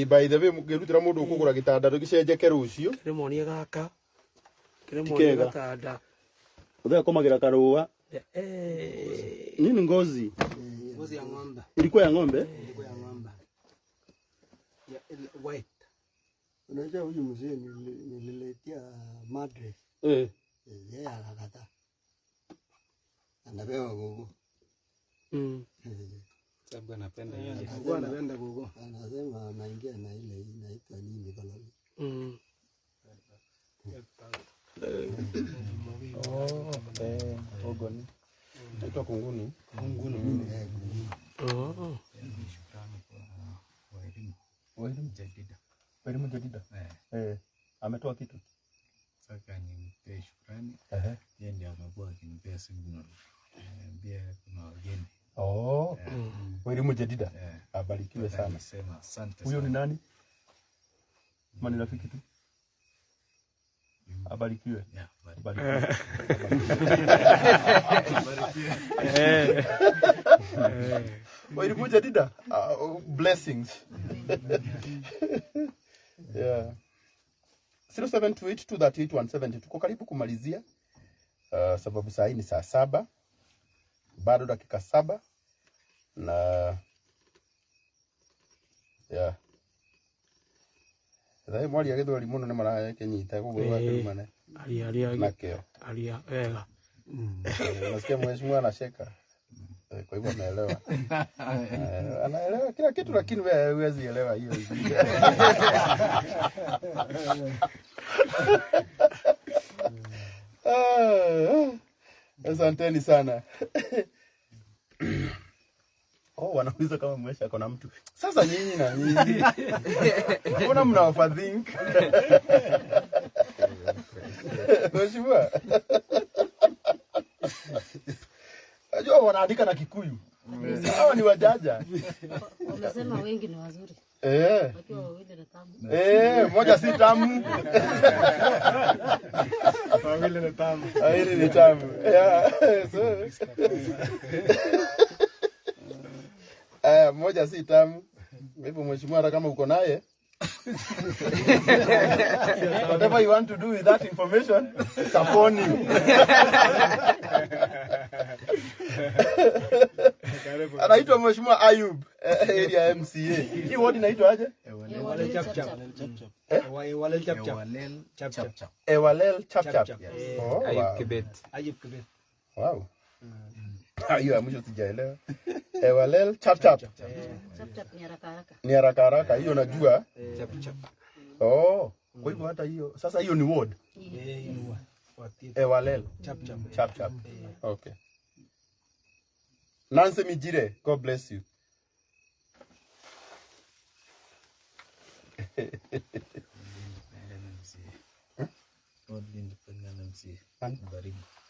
By the way ngirutira mundu ukugura gitanda gicenjeke rucio.
Kiremonia gaka. Kiremonia gatanda.
Uthea komagira karua. Nini ngozi?
Ngozi ya ng'ombe.
Ilikuwa ya ng'ombe?
Ilikuwa ya ng'ombe. Ya white. Unajua huyu mzee nililetea madre. Yeye akakataa. Anapewa gogo.
Sababu anapenda
yeye. Anapenda gogo. Anasema anaingia na ile inaitwa nini koloni.
Ogoni. Naitwa kunguni.
Kunguni.
Walimu jadida.
Walimu jadida. Ametoa kitu.
Sasa nimpe shukrani. Yeye ndiye amekuwa akinipea signal. Pia kuna wageni.
Walimu jadida. Abarikiwe sana.
Nasema asante.
Huyo ni nani? Mani rafiki tu. Abarikiwe. Abarikiwe. Walimu jadida. Blessings. Yeah. 0728238170 tuko karibu kumalizia. Sababu saa hii ni saa 7. Bado dakika 7 na yeah. Thai mwali agithwari muno ni marahe kenyita kuguru akirumane.
Ali
nakeo.
Ali wega.
Nasikia mheshimiwa anacheka. Kwa hivyo anaelewa. Anaelewa kila kitu lakini wewe huwezi elewa hiyo. Asanteni sana. Wanauliza kama mwesha ako na mtu. Sasa nyinyi na nyinyi. Mbona mnawafathink? Mheshimiwa. Najua wanaandika na Kikuyu. Hawa ni wajaja.
Wamesema wengi ni wazuri. Wakiwa wawili na tamu.
Moja si tamu.
Wawili ni tamu.
Wawili ni tamu. Moja si tamu. Hivyo mheshimiwa hata kama uko naye. Whatever you want to do with that information, it's upon you. Anaitwa Mheshimiwa Ayub, area MCA. Hii ward inaitwa aje?
Ewalel chap chap.
Ewalel chap chap.
Ayub Kibet.
Wow. Hiyo ya mwisho sijaelewa. Ewalel chap chap.
Chap chap ni haraka haraka.
Ni haraka haraka, hiyo najua. Chap chap. Kwa hivyo hata hiyo, sasa hiyo ni ward. Ewalel chap chap. Chap chap. Okay. Nancy Mijire, God bless you.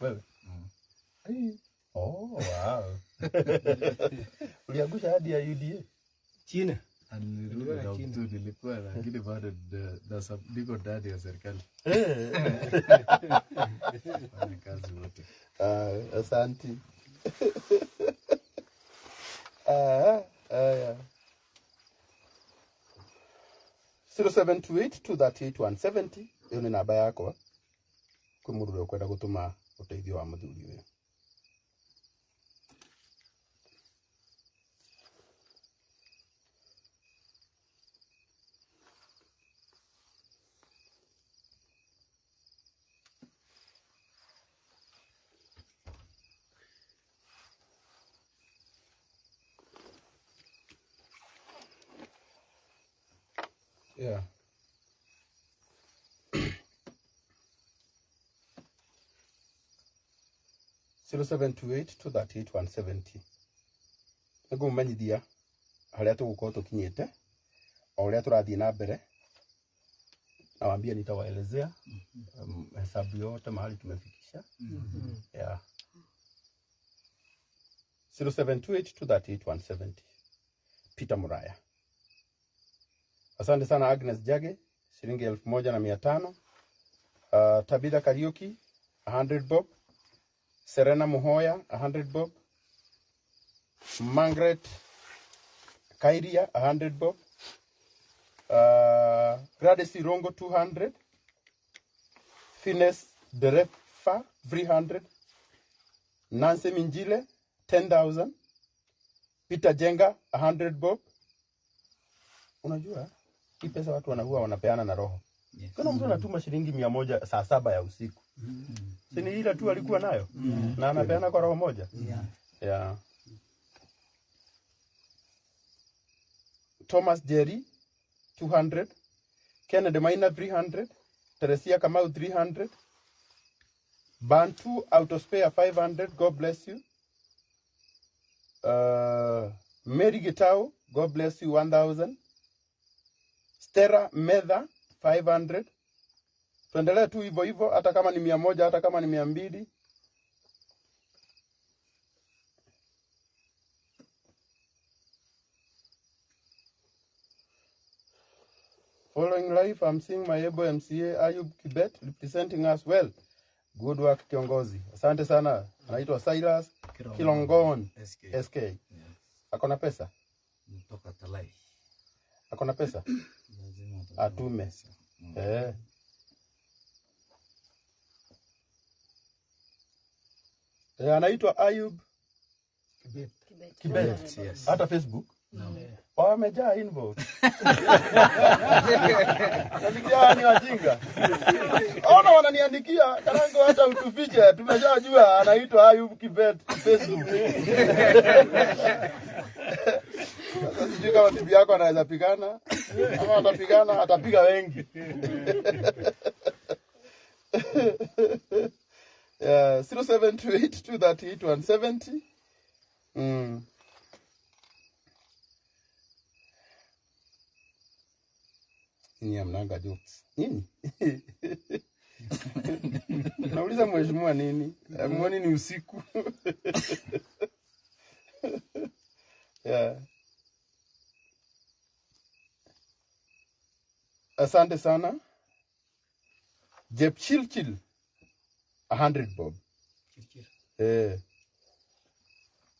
Wewe? Wow. Uliangusha hadi ya UDA?
China. Nilikuwa lakini bado niko ndani ya serikali. Kazi wote.
Asante. 0728238170 hiyo ni namba yako kwa mundu ukwenda gutuma uteithio wa muthuri uyu. Yeah. Zero 728 Ego manyithia haria tugukorwo tukinyite o uria turathie na mbere na wambia nitawaelezea hesabu yote mahali tumefikisha. Yeah. 0728 Peter Muraya. Asante sana Agnes Jage, shilingi 1500. Tabitha Kariuki 100 bob. Serena Muhoya 100 bob. Margaret Kairia 100 bob. Gladys Irongo 200. Finesse Derefa 300. Nancy Minjile 10,000. Peter Jenga 100 bob. Unajua hii pesa watu wanahuwa wanapeana na roho. Yes. Kuna mtu anatuma shilingi 100 saa 7 ya usiku. Sini ile tu alikuwa nayo. Na anapeana kwa roho moja. Yeah. Thomas Jerry 200. Kennedy Maina 300. Teresia Kamau 300. Bantu Autospare 500. God bless you. Mary Gitao, God bless you, 1,000. Stera Medha 500. Tuendelee tu hivyo hivyo, hata kama ni 100, hata kama ni 200. Following life, I'm seeing my able MCA Ayub Kibet representing us well. Good work kiongozi. Asante sana. Anaitwa Silas Kilongon SK. Akona pesa?
Mtoka Talai.
Akona pesa? Atume. Anaitwa Ayub Kibet. Yes. Hata Facebook? No. Wamejaa inbox. Nafikiria ni wajinga. Ona wananiandikia Karangu hata utufiche. Tumeshajua anaitwa Ayub Kibet Facebook. Sasa sijui kama bibi yako anaweza pigana. Kama atapigana atapiga wengi. Yeah, 0728 Nini amnanga jokes? Nini? Nauliza mheshimiwa nini? Mwani ni usiku. Yeah. Asante sana. Jep Chilchil 100 bob.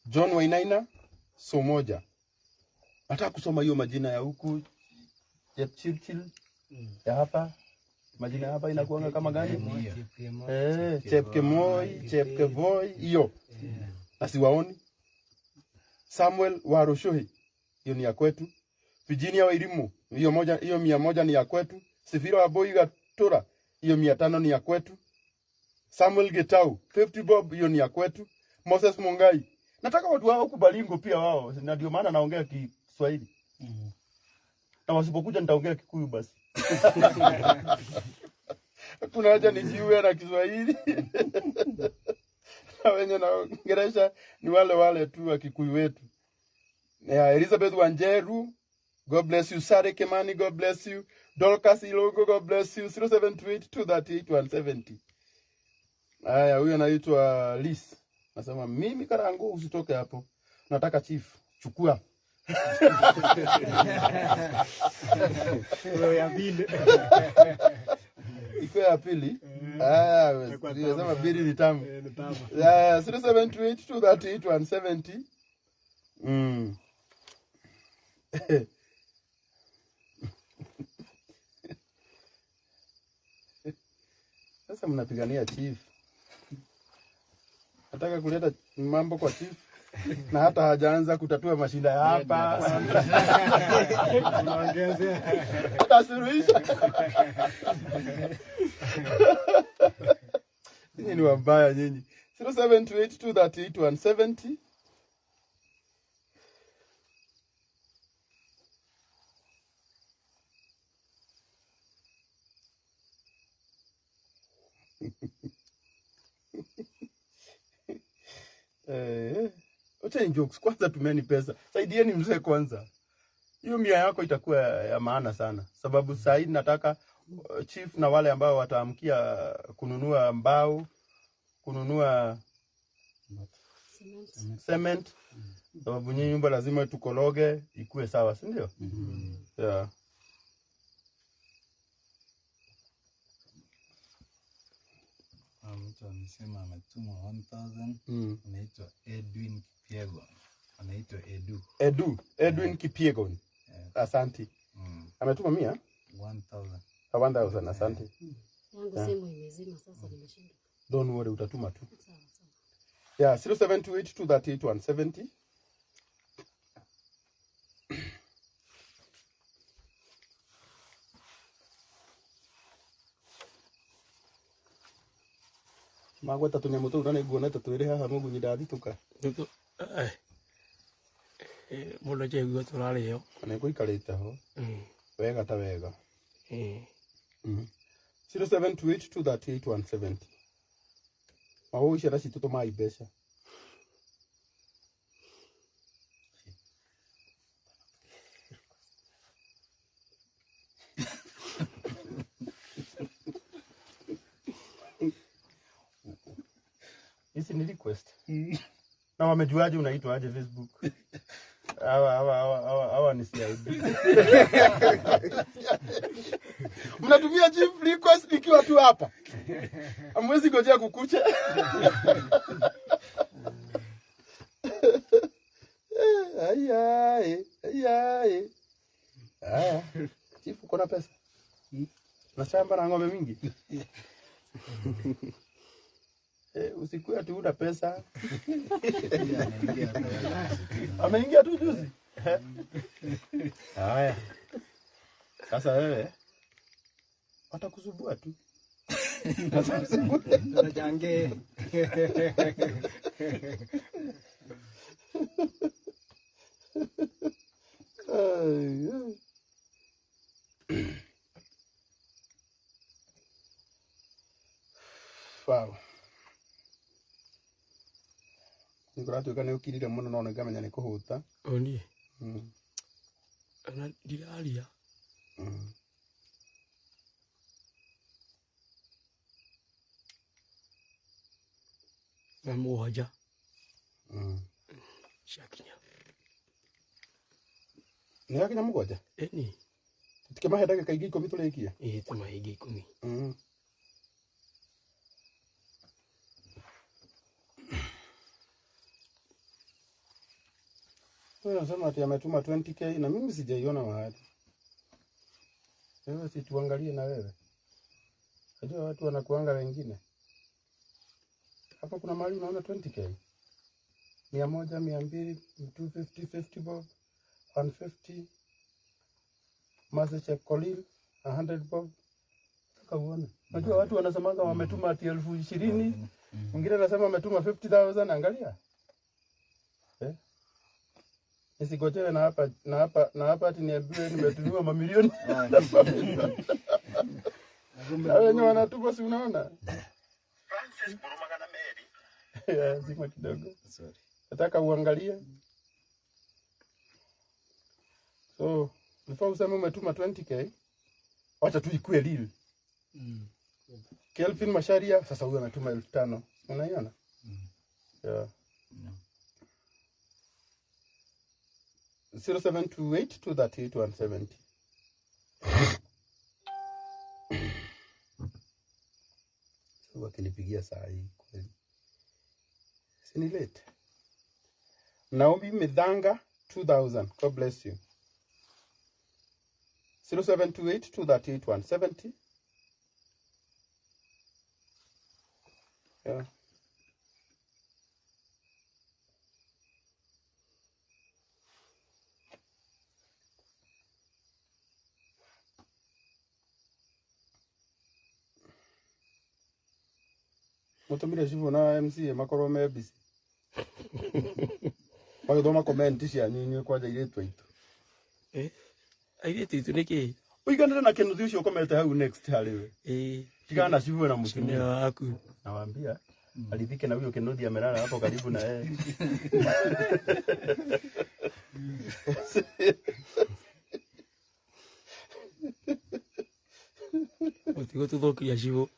John Wainaina so moja. Nataka kusoma hiyo majina ya huku. Jep Chilchil ya hapa. Majina hapa inakuanga kama gani? Chepkemoi, Chepkevoi hiyo. Asiwaoni. Samuel Waroshohi hiyo ni ya kwetu. Virginia Wairimu hiyo 100 ni ya kwetu. Sifira Aboi Gatura hiyo 500 ni ya kwetu. Samuel Getau 50 bob hiyo ni ya kwetu. Moses Mungai. Nataka watu wao kubalingo pia wao. Na ndio maana naongea Kiswahili. Na wasipokuja nitaongea Kikuyu basi. Kuna haja nijiue na Kiswahili. Na wenye naongelesha ni wale tu wa Kikuyu wetu. Elizabeth Wanjeru, God bless you. Sare Kemani, God bless you. Dorcas Ilogo, God bless you. 0728 Haya, huyu anaitwa Liz. Nasema mimi Karangu usitoke hapo. Nataka chief. Chukua.
Ya pili.
Iko ya pili. Nasema bili ni tamu. 0728 Sasa mnapigania chief. Nataka kuleta mambo kwa chief na hata hajaanza kutatua mashinda ya hapa.
Unaongezea.
Hata suluhisha. Nyinyi ni wabaya nyinyi. 0728 Acha jokes kwanza, tumeni pesa. Saidieni mzee kwanza. Hiyo 100 yako itakuwa ya maana sana. Sababu sasa hivi nataka chief na wale ambao wataamkia kununua mbao, kununua cement. Sababu nyumba lazima tukologe ikue sawa, si ndio? Yeah.
Mtu amesema ametuma 1000. Anaitwa Edwin Kipiegon. Anaitwa Edwin Kipiegon.
Asante. Ametuma 100?
1000.
1000, asante.
Yangu simu imezima sasa, nimeshinda.
Don't worry, utatuma tu. Yeah, 0728238170. Magweta tunyamu tu urane guonete twiri haha mugunyi ndathituka.
Muno je gwa turari yo.
Kana guikarite ho. Wega ta wega. 0728238170. Maho ishara citutuma mbeca. Hizi ni request. Na wamejuaje unaitwa aje Facebook? Hawa ni CID. Mnatumia chief request nikiwa tu hapa. Hamwezi ngojea kukucha. Ayai. Chief uko na pesa? Na shamba na ng'ombe mingi? Usikue tu una pesa. Ameingia tu juzi. Haya. Sasa wewe watakusubua tu.
Change.
Wow. Nikoratu kana ukirire muno no ngamenya ni kuhuta.
Oni. Ana diaria. Mamu haja. Shakinya.
Ni yakinya mugoja?
Ni.
Tukema heda ka 10 tulekia.
Tuma 10.
Wewe unasema ati ametuma 20k na mimi sijaiona mahali. Wewe si tuangalie na wewe. Unajua watu wanakuanga wengine. Hapa kuna mahali unaona 20k. 100, 200, 250, 50 bob, 150. Message Colin 100 bob. Kaone. Unajua watu wanasemaga wametuma ati 20,000. Mwingine anasema ametuma 50,000, angalia. Nisigojewe na hapa ati niambiwe nimetumiwa mamilioni. Na wenye wanatuma si unaona? Francis Burumagana Mary. Zima kidogo. Sorry. Nataka uangalie. So, before useme umetuma 20k, wacha tu ikue real. Kelvin Masharia sasa huyo ametuma 5,000. Unaiona? Yeah. 0728238170. Wakinipigia saa hii kweli. Sini late. Naomi Midhanga 2,000. God bless you. 0728238170. Yeah. Mutumire shivu na MC makoro mebisi. Magithoma comment cia nyinyi kwaja iretu itu.
Airetu itu niki.
Uigana na kinuthi ucio komete hau next hariwe. Tigana shivu na mutumire
waku.
Nawaambia Alidhike na huyo Kennedy amelala hapo karibu na yeye.
Utigo tudhokia shivo.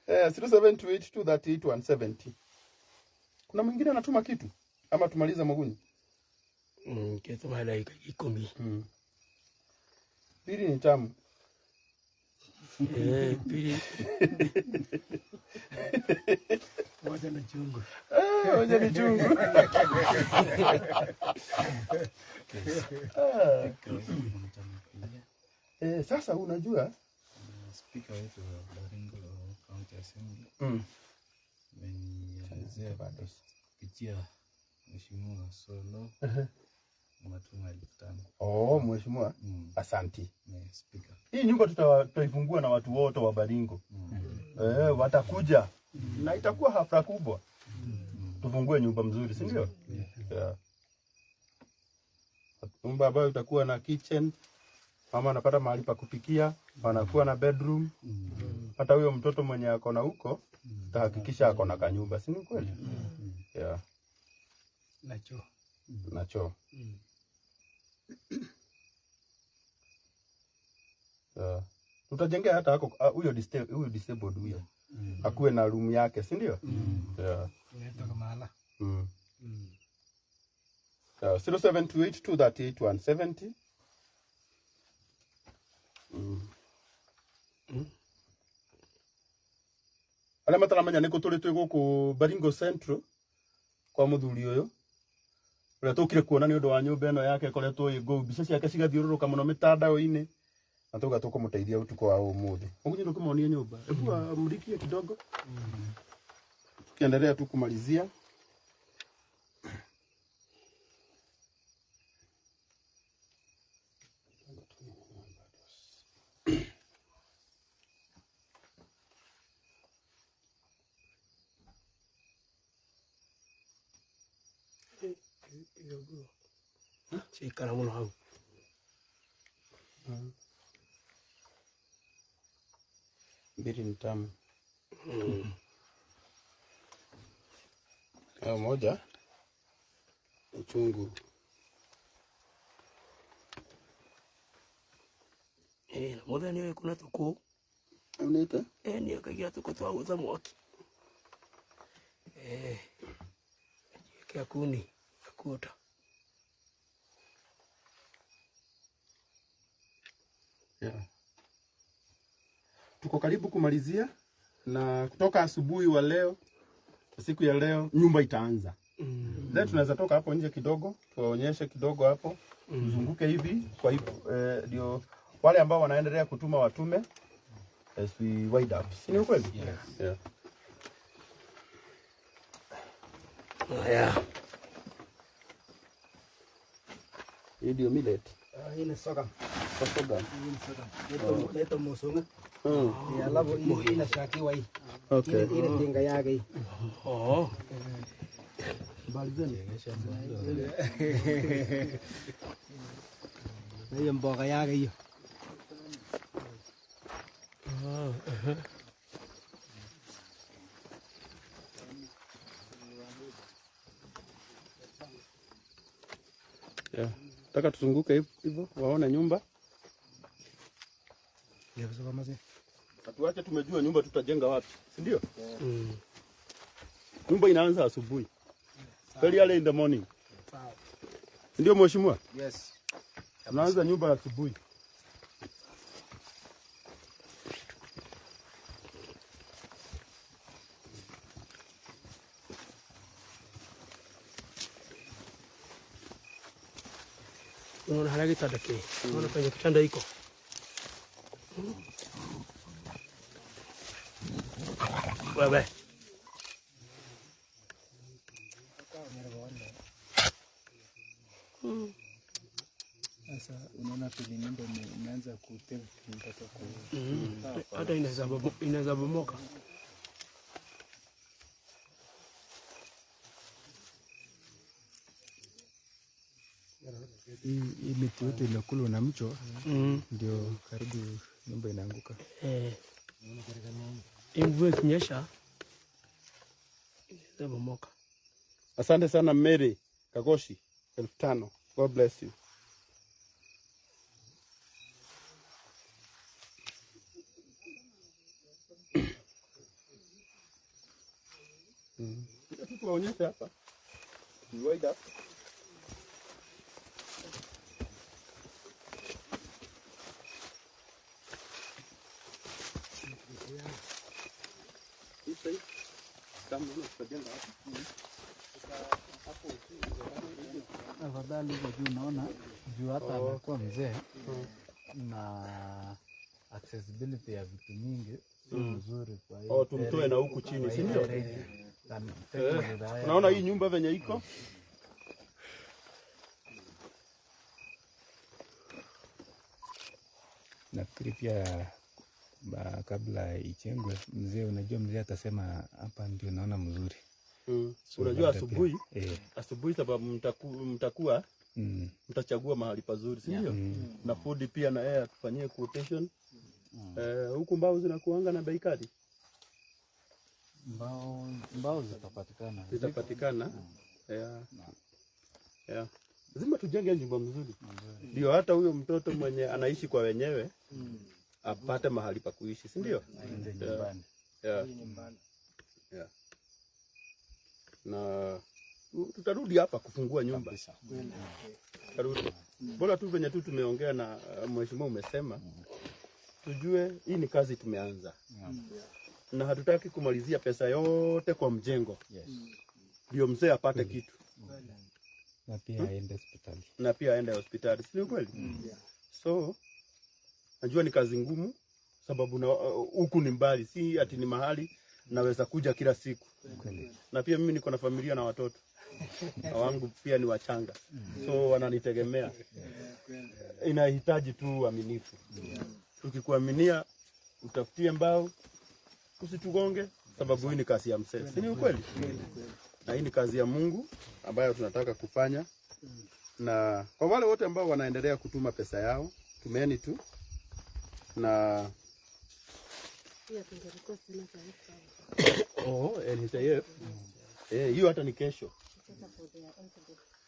0728238170. Kuna mwingine anatuma kitu ama tumaliza Magunyi?
Kitu mala ikumi.
Pili ni tamu.
Pili.
Moja na chungu.
Moja ni chungu. Sasa unajua
speaker wetu wa Baringo County Assembly amenielezea bado kupitia Mheshimiwa Solo matuma 5,000.
Mheshimiwa, asanti.
Speaker.
Hii nyumba tutaifungua na watu wote wa Baringo. Watakuja na itakuwa hafla kubwa. Tufungue nyumba mzuri, si ndio? Nyumba ambayo itakuwa na kitchen, mama anapata mahali pa kupikia, anakuwa na bedroom. Hata huyo mtoto mwenye ako na huko, tahakikisha ako na kanyumba, si ni kweli? Na choo. Tutajengea hata hako huyo disabled huyo. Akuwe na room yake, si ndio? 0728238170. Ale mataramanya niko tuli twi guku Baringo Central kwa muthuri uyu. Ule tukire kuona ni undu wa nyumba eno yake koretwo igo mbica ciake cigathiururuka muno mitandao-ini. Na tuga tukumuteithia utuko wa umuthi. Mungu ndio kumonia nyumba. Hebu amlikie kidogo. Tukiendelea tu kumalizia.
Sikara muno hau.
Mbili ni tamu. Moja uchungu.
Mothe ni kuna tuko.
Unaita?
Ni akagia tuko twa gutha mwaki. Kia kuni akuta.
Tuko karibu kumalizia na kutoka asubuhi wa leo, siku ya leo nyumba itaanza. Leo tunaweza toka hapo nje kidogo, tuwaonyeshe kidogo hapo. Tuzunguke hivi kwa hivyo ndio wale ambao wanaendelea kutuma watume as we wind up. Si ukweli? Hii ndio millet.
Hii ni soga.
Soga.
Leto musunga. Alafu hii inashakiwa hii.
Okay.
Ile jenga yake hii.
Balizeni.
Hiyo mboga yake hiyo.
Taka tuzunguke hivyo waone nyumba. Tuache tumejua nyumba tutajenga wapi, si ndio? Nyumba inaanza asubuhi. Very early in the morning. Ndio mheshimiwa?
Yes.
Tunaanza nyumba asubuhi.
Unaona hali kitanda kile. Unaona penye kitanda iko. Wewe.
Sasa unaona pili nyumba imeanza kutenga mtoto kwa.
Hata inaweza bomoka.
Hii miti yote iliyokulwa na mcho ndio karibu nyumba inaanguka.
Mvua ikinyesha itabomoka.
Asante sana Mary Kagoshi 5,000. God bless you. Tuonyeshe hapa. Wide up.
Afadhali hivyo juu unaona juu hata amekuwa mzee na accessibility ya vitu mingi sio nzuri kwa hiyo.
Tumtoe na huku chini, si ndio? Unaona hii nyumba venye iko?
Nafikiri pia kabla ichengwe, unajua mzee atasema hapa ndio naona mzuri.
So unajua asubuhi sababu mtakuwa mtachagua mahali pazuri, si ndio? Na food pia na yeye atufanyie quotation. Huku mbao zinakuanga na bei kali.
Mbao zitapatikana.
Lazima tujenge nyumba mzuri. Ndio hata huyo mtoto mwenye anaishi kwa wenyewe apate mahali pa kuishi, si ndio? Na tutarudi hapa kufungua nyumba. Tutarudi. Bora tu venye tu tumeongea na mheshimiwa umesema tujue hii ni kazi tumeanza. Na hatutaki kumalizia pesa yote kwa mjengo. Ndio mzee apate kitu.
Na pia aende hospitali.
Na pia aende hospitali. Si kweli? So najua ni kazi ngumu sababu huku ni mbali, si ati ni mahali naweza kuja kila siku. Na pia mimi niko na familia na watoto. Na wangu pia ni wachanga. So wananitegemea. Inahitaji tu uaminifu. Tukikuaminia utafutie mbao, usitugonge sababu hii ni kazi ya mzee. Si ni ukweli? Na hii ni kazi ya Mungu ambayo tunataka kufanya. Na kwa wale wote ambao wanaendelea kutuma pesa yao, tumeni tu. Na NHIF. Hiyo hata ni kesho.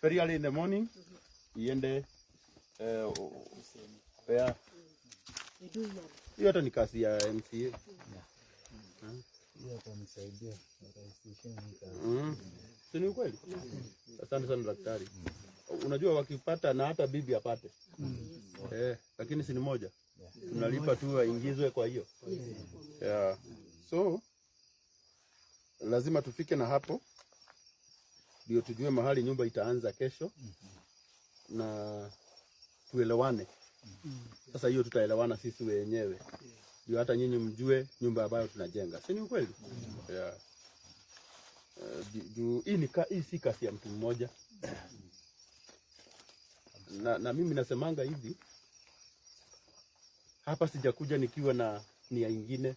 Very early in the morning. Iende hiyo hata ni kazi ya MCA.
Hiyo itanisaidia kurahisisha
Si ni ukweli? Asante sana daktari. Unajua wakipata na hata bibi apate. Lakini si ni moja. Tunalipa tu aingizwe kwa hiyo. So lazima tufike na hapo ndio tujue mahali nyumba itaanza kesho na tuelewane. Sasa hiyo tutaelewana sisi wenyewe. Ndio hata nyinyi mjue nyumba ambayo tunajenga. Si ni ukweli? Hii si kazi ya mtu mmoja. Na mimi nasemanga hivi, hapa sijakuja nikiwa na nia nyingine,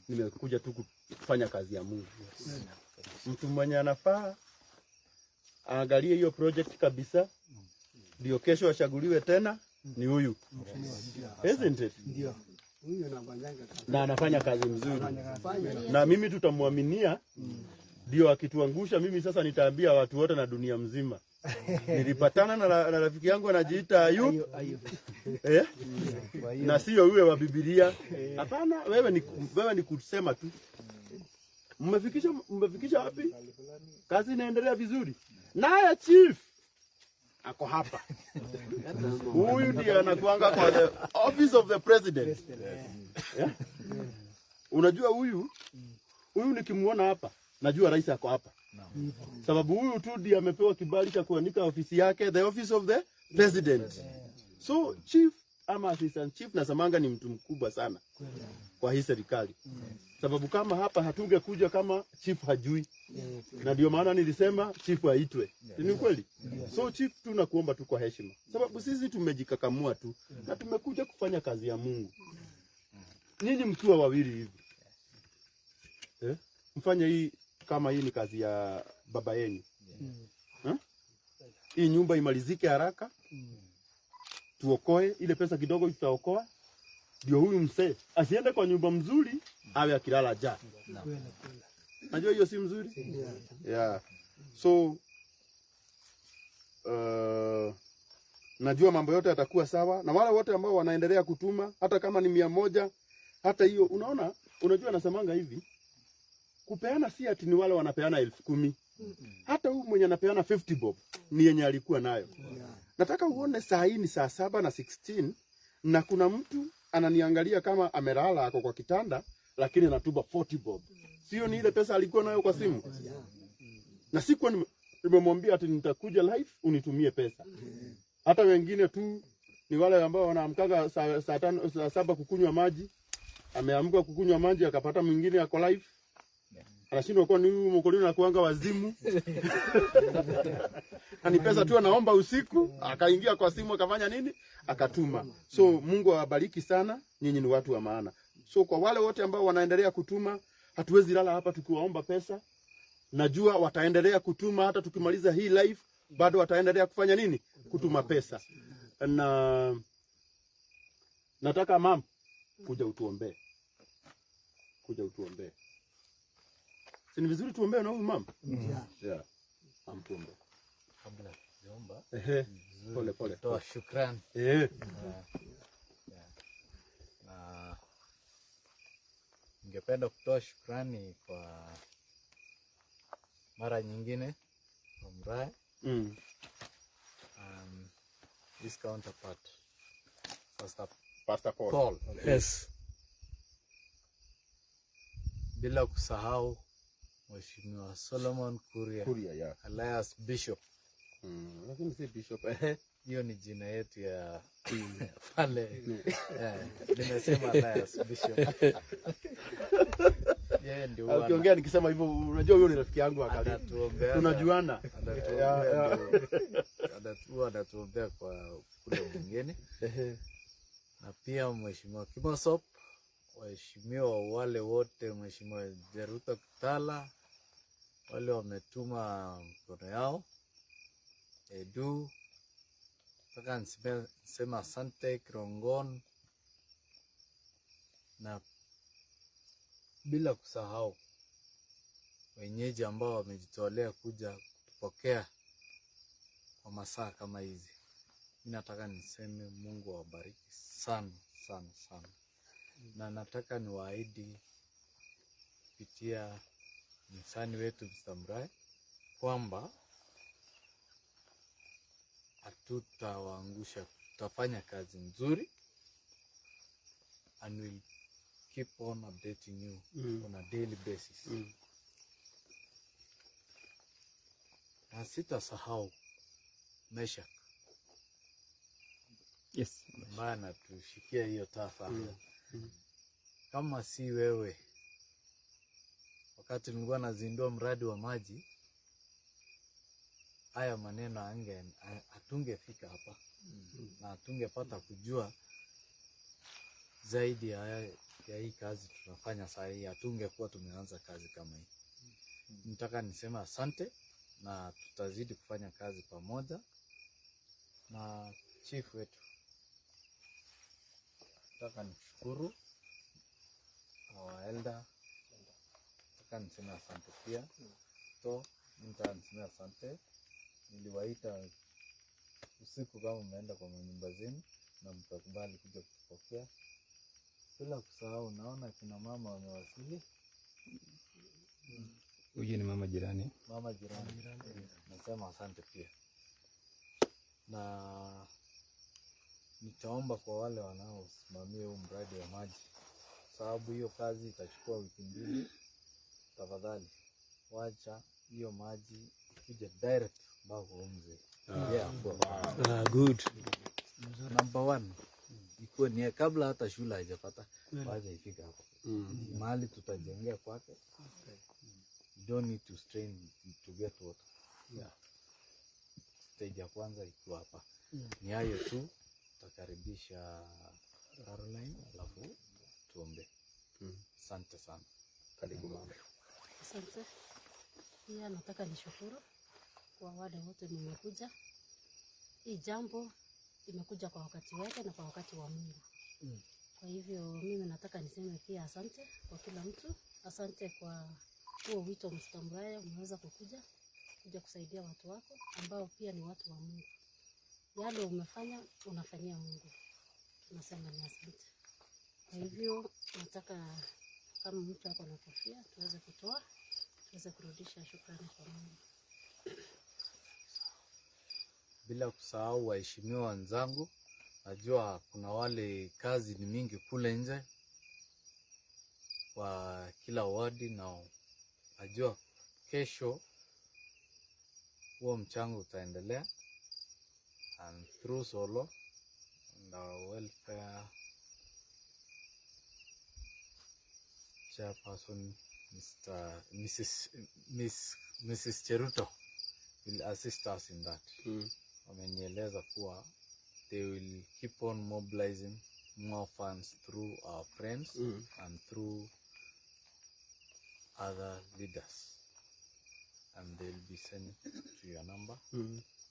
nimekuja tu kufanya kazi ya Mungu. Mtu mwenye anafaa aangalie hiyo project kabisa, ndio kesho achaguliwe tena ni huyu. Isn't it?
Ndio.
Na anafanya kazi mzuri. Na mimi tutamwaminia, ndio akituangusha mimi sasa nitaambia watu wote na dunia mzima. Nilipatana na rafiki yangu anajiita Ayub. Na sio yule wa Biblia. Hapana, wewe ni kusema tu. Mmefikisha wapi? Kazi inaendelea vizuri. Naye chief ako hapa. Huyu ndiye anakuanga kwa the office of the president. Unajua huyu nikimuona hapa, najua rais ako hapa. Sababu huyu tu ndiye amepewa kibali cha kuandika ofisi yake, the office of the president. So chief ama assistant chief nasamanga ni mtu mkubwa sana kwa hii serikali. Sababu kama hapa hatungekuja kama chief hajui. Na ndio maana nilisema chief aitwe. Ni kweli? So chief tunakuomba tu kwa heshima. Sababu sisi tumejikakamua tu na tumekuja kufanya kazi ya Mungu. Nyinyi mkiwa wawili hivi. Mfanye hii kama hii ni kazi ya baba yenu. Hii nyumba imalizike haraka. Tuokoe ile pesa kidogo tutaokoa. ndio huyu mzee asiende kwa nyumba mzuri awe akilala njaa. Najua hiyo si mzuri. Yeah. So najua mambo yote yatakuwa sawa, na wale wote ambao wanaendelea kutuma hata kama ni 100, hata hiyo unaona, unajua nasemanga hivi, kupeana si ati ni wale wanapeana 10,000. Hata huyu mwenye anapeana 50 bob ni yenye alikuwa nayo. Nataka uone saa hii ni saa 7:16 na kuna mtu ananiangalia kama amelala ako kwa kitanda lakini anatuba 40 bob. Sio ni ile pesa alikuwa nayo kwa simu. Na sikuwa nimemwambia ati nitakuja live unitumie pesa. Hata wengine tu ni wale ambao wanaamkaga saa 7 kukunywa maji. Ameamka kukunywa maji akapata mwingine yako live. Anashindwa kwa nini mkoloni na kuanga wazimu. Ani pesa tu anaomba usiku, akaingia kwa simu akafanya nini? Akatuma. So Mungu awabariki sana, nyinyi ni watu wa maana. So kwa wale wote ambao wanaendelea kutuma, hatuwezi lala hapa tukiwaomba pesa. Najua wataendelea kutuma hata tukimaliza hii live, bado wataendelea kufanya nini? Kutuma pesa. Na nataka mama kuja utuombee. Kuja utuombee. Si ni vizuri tuombee na huyu mama? Yeah. Amtuombee.
Kabla tuomba.
Pole.
Toa shukrani. Na ningependa kutoa shukrani kwa mara nyingine kwa Mrae. His counterpart Pastor Paul.
Yes.
Bila kusahau Mheshimiwa Solomon Kuria,
Yeah.
alias Bishop.
Lakini si Bishop.
Hiyo ni jina yetu ya pale. Nimesema alias Bishop. Yeye ndio wana.
Ukiongea nikisema hivyo unajua huyo ni rafiki yangu akali. Tunajuana.
Anatuombea kwa kule mwingine. Na pia Mheshimiwa Kimosop, waheshimiwa wale wote, Mheshimiwa Jeruta Kutala, wale wametuma mkono yao. Edu, nataka nisema asante Krongon, na bila kusahau wenyeji ambao wamejitolea kuja kutupokea kwa masaa kama hizi. Mimi nataka niseme Mungu awabariki sana. Na nataka niwaahidi kupitia msanii wetu Mr. Mrae kwamba hatutawaangusha, tutafanya kazi nzuri, and we'll keep on updating you on a daily basis. Na sitasahau Mesha.
Yes.
Maana tushikia hiyo tafa. Kama si wewe, wakati nilikuwa nazindua mradi wa maji, haya maneno hatungefika hapa. Na hatungepata kujua zaidi ya hii kazi tunafanya saa hii. Hatungekuwa tumeanza kazi kama hii. Nataka niseme asante, na tutazidi kufanya kazi pamoja na chief wetu. Nataka nikushukuru our elder. Nataka niseme asante pia. Nataka niseme asante. Niliwaita usiku kama umeenda kwa nyumba zenu na mtakubali kuja kutupokea. Bila kusahau naona kina mama wamewasili.
Huyu ni mama jirani.
Mama jirani. Nasema asante pia. Na nitaomba kwa wale wanaosimamia huu mradi wa maji, sababu hiyo kazi itachukua wiki 2. Tafadhali wacha hiyo maji kuja direct mpaka mzee.
Good.
Number 1 iko ni kabla hata shule haijapata, wacha ifika hapo. Mahali tutajengea kwake. You don't need to strain to get water. Stage ya kwanza iko hapa. Ni hayo tu. Tutakaribisha Caroline alafu tuombe. Asante sana. Karibu mama.
Asante. Pia nataka nishukuru kwa wale wote mmekuja. Hii jambo imekuja kwa wakati wake na kwa wakati wa Mungu. Kwa hivyo mimi nataka niseme pia asante kwa kila mtu. Asante kwa huo wito mstambaye umeweza kuja kusaidia watu wako ambao pia ni watu wa Mungu. Yale umefanya unafanyia Mungu. Tunasema ni asante. Kwa hivyo nataka kama mtu ako na kofia tuweze kutoa, tuweze kurudisha shukrani kwa Mungu.
Bila kusahau waheshimiwa wenzangu, najua kuna wale kazi ni mingi kule nje kwa kila wadi, na najua kesho huo mchango utaendelea, and through Solo and our welfare chairperson Mrs. Cheruto will assist us in that. Wamenieleza kuwa they will keep on mobilizing more funds through our friends and through other leaders, and they will be sent to your number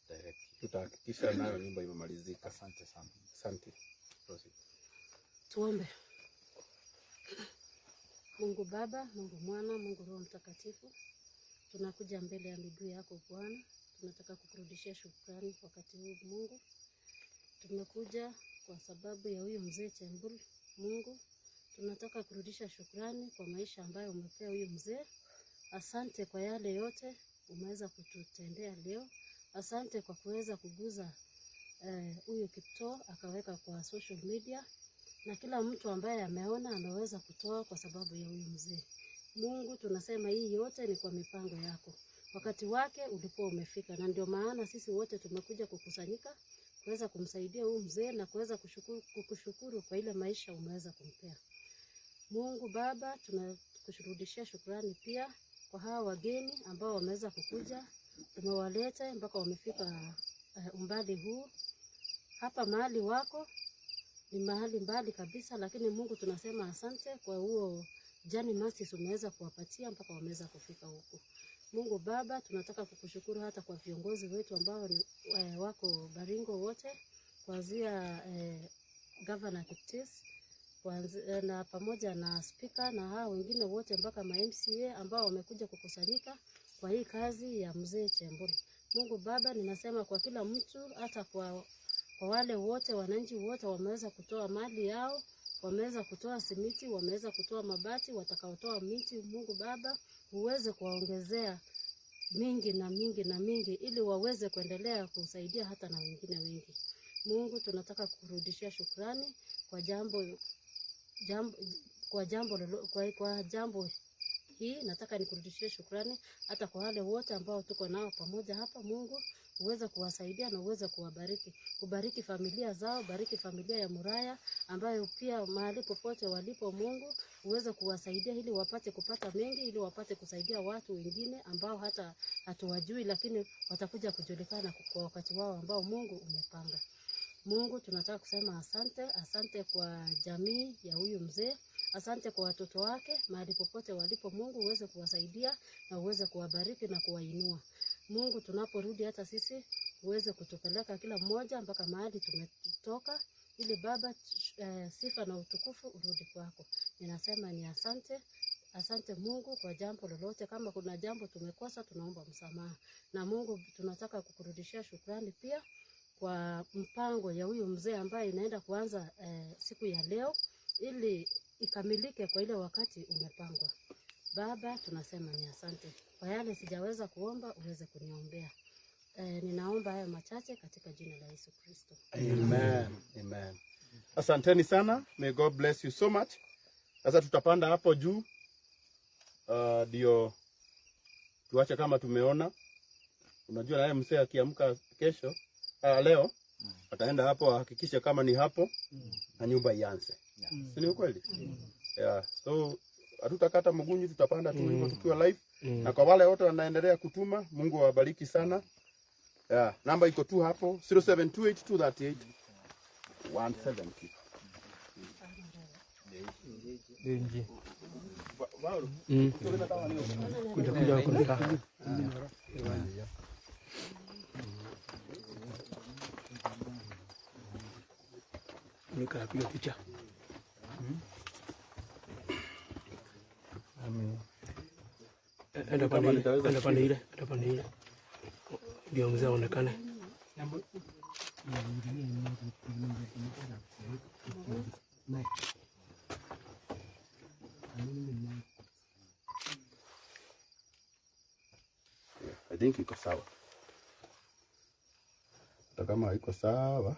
directly.
Tutahakikisha nayo nyumba imemalizika.
Asante sana.
Asante.
Proceed.
Tuombe. Mungu Baba, Mungu Mwana, Mungu Roho Mtakatifu, tunakuja mbele ya miguu yako Bwana. Tunataka kukurudishia shukrani wakati huu Mungu. Tumekuja kwa sababu ya huyu mzee Chembul. Mungu, tunataka kurudisha shukrani kwa maisha ambayo umepea huyu mzee. Asante kwa yale yote umeweza kututendea leo. Asante kwa kuweza kuguza huyu Kiptoo akaweka kwa social media, na kila mtu ambaye ameona ameweza kutoa kwa sababu ya huyu mzee. Mungu, tunasema hii yote ni kwa mipango yako. Wakati wake ulikuwa umefika, na ndio maana sisi wote tumekuja kukusanyika kuweza kumsaidia huyu mzee na kuweza kukushukuru kwa ile maisha umeweza kumpea. Mungu Baba, tunakushukurudishia shukrani pia kwa hawa wageni ambao wameweza kukuja. Tumewaleta mpaka wamefika umbali huu. Hapa mahali wako ni mahali mbali kabisa, lakini Mungu tunasema asante kwa huo jani masi umeweza kuwapatia mpaka wameweza kufika huko. Mungu Baba, tunataka kukushukuru hata kwa viongozi wetu ambao wako Baringo wote, kuanzia Governor Kiptis na pamoja na speaker na hao wengine wote mpaka ma MCA ambao wamekuja kukusanyika kwa hii kazi ya mzee Chembul. Mungu Baba, ninasema kwa kila mtu, hata kwa wale wote wananchi wote wameweza kutoa mali yao, wameweza kutoa simiti, wameweza kutoa mabati, watakaotoa miti. Mungu Baba, uweze kuwaongezea mingi na mingi na mingi ili waweze kuendelea kusaidia hata na wengine wengi. Mungu, tunataka kurudishia shukrani kwa jambo hii. Nataka nikurudishie shukrani hata kwa wale wote ambao tuko nao pamoja hapa. Mungu, uweze kuwasaidia na uweze kuwabariki. Kubariki familia zao, bariki familia ya Muraya ambayo pia mahali popote walipo. Mungu, uweze kuwasaidia ili wapate kupata mengi, ili wapate kusaidia watu wengine ambao hata hatuwajui, lakini watakuja kujulikana kwa wakati wao ambao Mungu umepanga. Mungu, tunataka kusema asante. Asante kwa jamii ya huyu mzee. Asante kwa watoto wake mahali popote walipo. Mungu, uweze kuwasaidia na uweze kuwabariki na kuwainua. Mungu, tunaporudi hata sisi uweze kutupeleka kila mmoja mpaka mahali tumetoka, ili Baba sifa na utukufu urudi kwako. Ninasema ni asante. Asante Mungu kwa jambo lolote. Kama kuna jambo tumekosa, tunaomba msamaha. Na Mungu, tunataka kukurudishia shukrani pia kwa mpango ya huyu mzee ambaye inaenda kuanza siku ya leo, ili ikamilike kwa ile wakati umepangwa. Baba, tunasema ni asante. Kwa yale sijaweza kuomba, uweze kuniombea. Ninaomba haya machache katika jina la Yesu Kristo.
Amen. Amen. Asanteni sana. May God bless you so much. Sasa tutapanda hapo juu. Ndio tuache kama tumeona. Unajua naye mzee akiamka kesho leo ataenda hapo hakikisha kama ni hapo na nyumba ianze. Si ni ukweli? Yeah. So hatutakata mgunyu, tutapanda tu hivyo tukiwa live. Na kwa wale wote wanaendelea kutuma, Mungu awabariki sana. Yeah, namba iko tu hapo 0728238170.
Nje. Kuja kunika. Nika piga picha. enda pande ile. Ndio mzee aonekane.
I think iko sawa. Hata kama haiko sawa,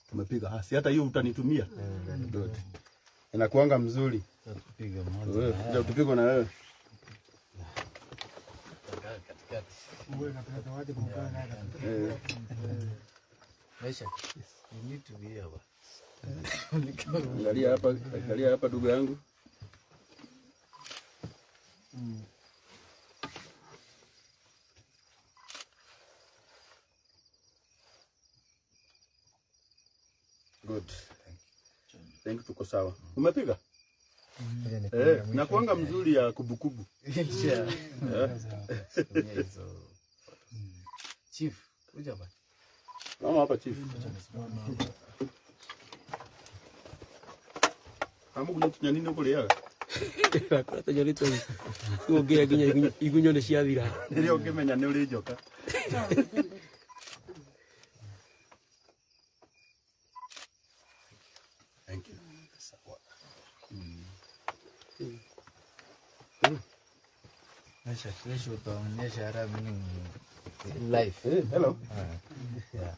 tumepiga hasi. Hata hiyo utanitumia. Good. Inakuanga mzuri.
Tupiga moja.
Ndio tupige na wewe.
Maisha. You need to be here.
Angalia hapa ndugu yangu. Good. Thank you, tuko sawa. Umepiga? Nakuanga mzuri ya kubukubu.
Chief, kuja bwana.
Mama hapa chief. Hamu kunya nini huko leo?
Kwa tajorito. Kuongea igunyo ne ciathira.
Ndio ukimenya ni uri joka. Thank you.
Maisha, kesho utaonyesha hara mimi live.
Hello.
Yeah.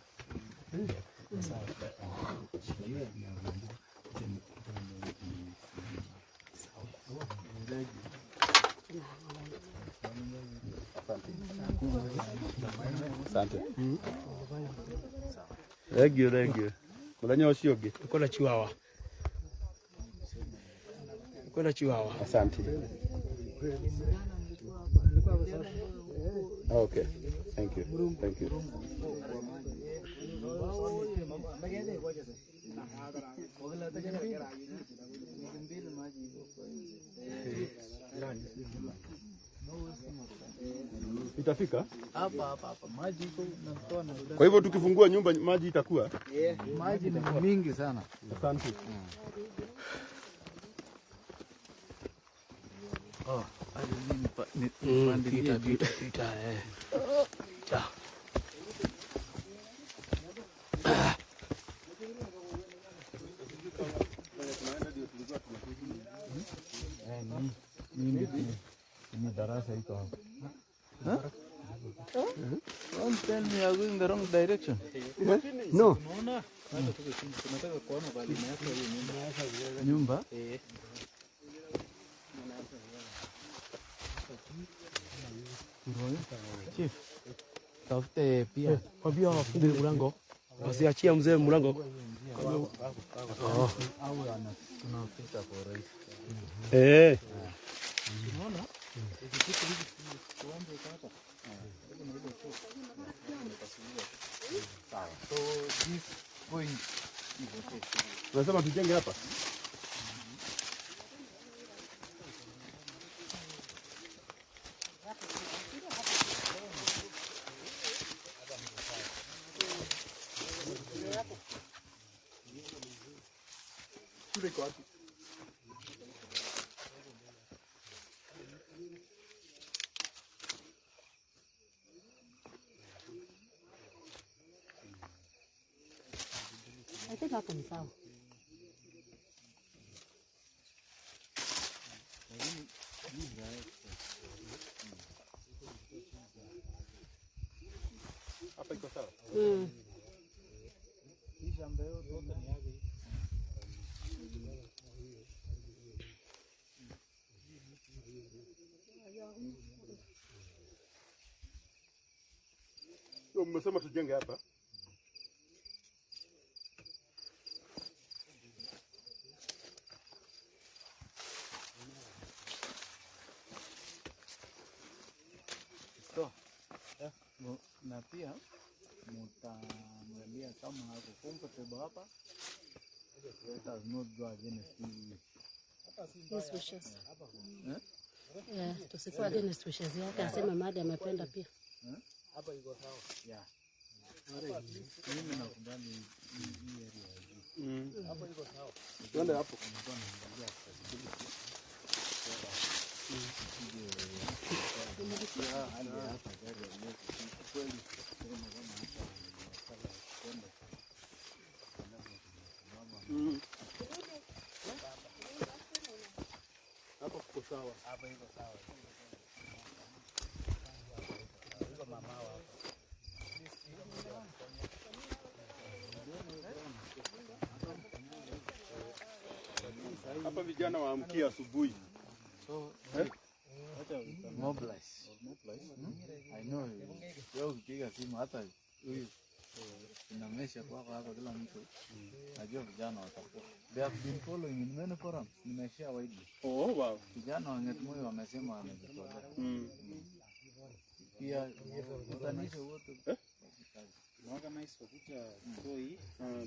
Asante. Thank you. Kulanya osioge.
Uko na chiwawa.
Asante. Okay. Thank you. Itafika?
Hapa maji iko natoa na.
Kwa hivyo tukifungua nyumba maji itakuwa?
Maji ni mingi sana.
Asante.
Pita.
Ni darasa iko hapa. Don't tell me you are going the wrong direction.
No.
Tunataka kuona bali imeacha hiyo
Nyumba? Chief, tafute pia.
Kwa pia wafunge mlango. Wasiachie mzee mlango.
Tunapita kwa rahisi.
Unaona? Ikifika hivi tuanze hapa.
So this point is okay.
Unasema tujenge hapa?
I think hapo ni sawa.
Hapa iko sawa? Sio mmesema tujenge hapa?
Na pia mtamwambia kama hako comfortable hapa, let us not go against
His wishes. Yeah, tusikuwa against wishes yake, aseme mahali amependa pia.
hapa iko sawa. Yeah. Mimi nakubali hii area ya juu. Hapo iko sawa.
Twende hapo. Hapo kuko sawa.
Hapa iko sawa. Iko mama hapa.
Hapa vijana waamkia asubuhi.
So, mobilize. I know. Leo ukipiga simu hata huyu inamesha kwa hapa kila mtu. Najua vijana watakuwa. They have been following in many forums. Nimeshare widely.
Oh wow.
Vijana wa Ngetmoyo wamesema wamejitolea. Pia utanisha wote.
Organize for future toy.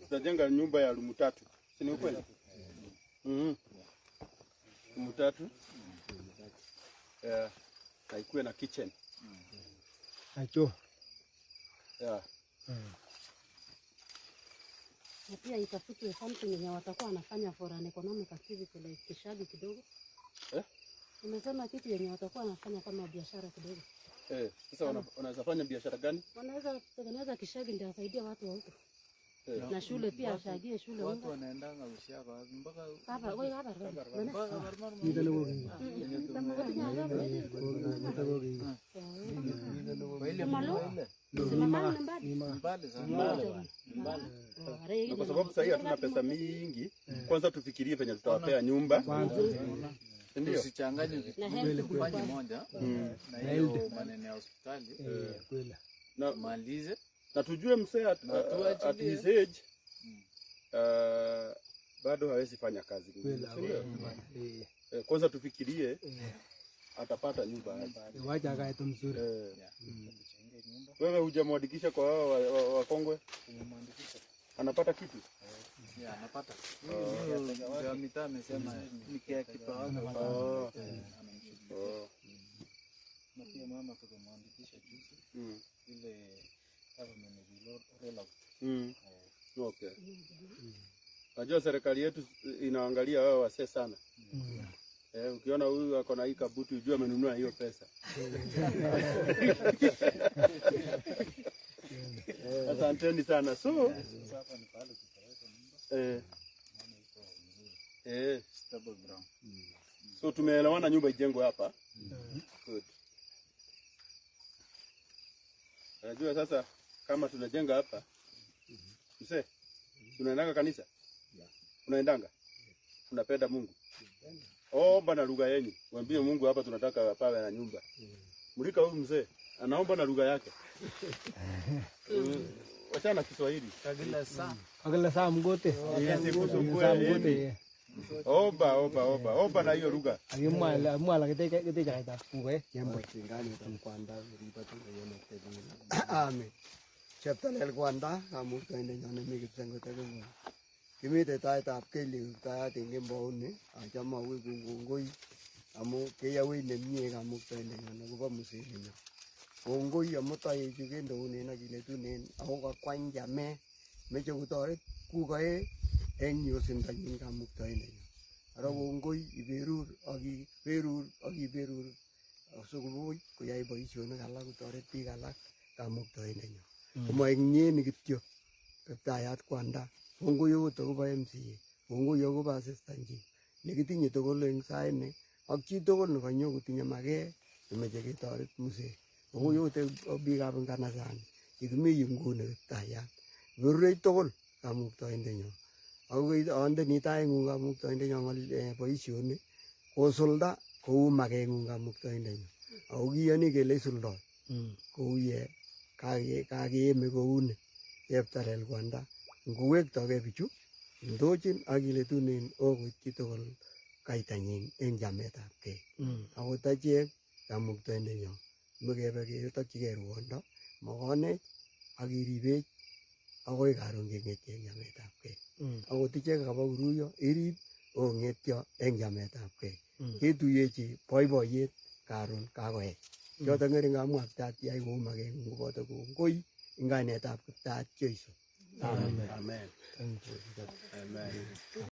Tutajenga nyumba ya room 3. Si ni ukweli? Room 3. Haikuwe na kitchen.
Acho.
Yeah.
Na pia itafutwe something yenye watakuwa wanafanya for an economic activity like kishagi kidogo. Nimesema kitu yenye watakuwa wanafanya kama biashara kidogo.
Sasa unaweza fanya biashara gani?
Wanaweza kutengeneza kishagi ndio wasaidia watu wa huko. Na shule pia ashagie shule huko.
Watu wanaendanga ushaka mpaka
hapa wewe hapa.
Kwa sababu sasa hatuna pesa mingi, kwanza tufikirie venye tutawapea nyumba. Ndio.
Usichanganye kufanya moja na hiyo maneno ya hospitali.
Na
malize
na tujue msee at his age bado hawezi fanya kazi. Kwanza tufikirie atapata nyumba.
Wacha akae tu mzuri.
Wewe hujamwadikisha kwa hao wakongwe?
Tumemwandikisha.
Anapata kitu?
Yeah, anapata. Ndio mitaa amesema nikia kipa wangu.
Na pia mama tukamwandikisha juzi. Ile government roll out.
Okay. Najua serikali yetu inaangalia wao wasee sana. Ukiona huyu ako na hii kabuti ujue amenunua hiyo pesa. Asanteni sana. So
Hapa ni pale tutaweka nyumba. Stable ground.
So tumeelewana nyumba ijengwe hapa. Good. Najua sasa kama tunajenga hapa. Mzee, tunaendanga kanisa? Unaendanga? Unapenda Mungu? Omba na lugha yenu. Mwambie Mungu hapa tunataka pawe na nyumba. Mulika huyu mzee anaomba na lugha yake. Wachana Kiswahili.
Agala saa mgote.
Mgote. Omba na hiyo lugha.
Mwala kete kaita kuwe. Jambo chingani tamkwanda riba tu yone tedi. Amen. Chapter el kwanda kamu kainde nyane migi tsengo tedi. Kimite taitab keli ta tingin bauni achama wi kungoi amu keya wi nemie kamu kainde nyane kuba musini. Kongoi amu tai chugendo une na kile tunen ako kakwany jame meche kutoret kukae eng yosinda nyin kamu kainde. Ara kongoi iberur akiberur asukubui koyai boisionik alak kotoret biik alak kamu kainde nyo. Komo eng nyeni kityo kaptayat kwanda. Kongoi akot akobo MCA, kongoi akobo asistanchi nekitinye tugul eng saini ak chi tugul nekanyo kotinye maket nemeche ketoret mzee. Kongoi akot biikab nganasani chekimi yu nguni kaptayat. Berurech tugul kamuktaindenyo. Akoi andeni taing'ung kamuktaindenyo boisionik kosulda kou makeng'ung kamuktaindenyo. Ako kiyoni kele isuldoi kou ye kakeeme kouni Cheptalel kwanda. Nguwektoke bichu ndochin akile tunen okoityi tugul kaitanyin eng chametabgei. Akot achek kamuktaindenyo mekebe ketokchigei ruondo mokonech akiribech akoi karon keng'etyo eng chametabgei. Akot ichek kaba kuruyo irib ong'etyo eng chametabgei. Ketuyechi boiboiyet karon kakoech. Choto ng'ering kamwaktat yai kou makeng'ung koboto kongoi eng kainetab Kiptaat Jeiso. Amen.
Amen. Thank you. Amen.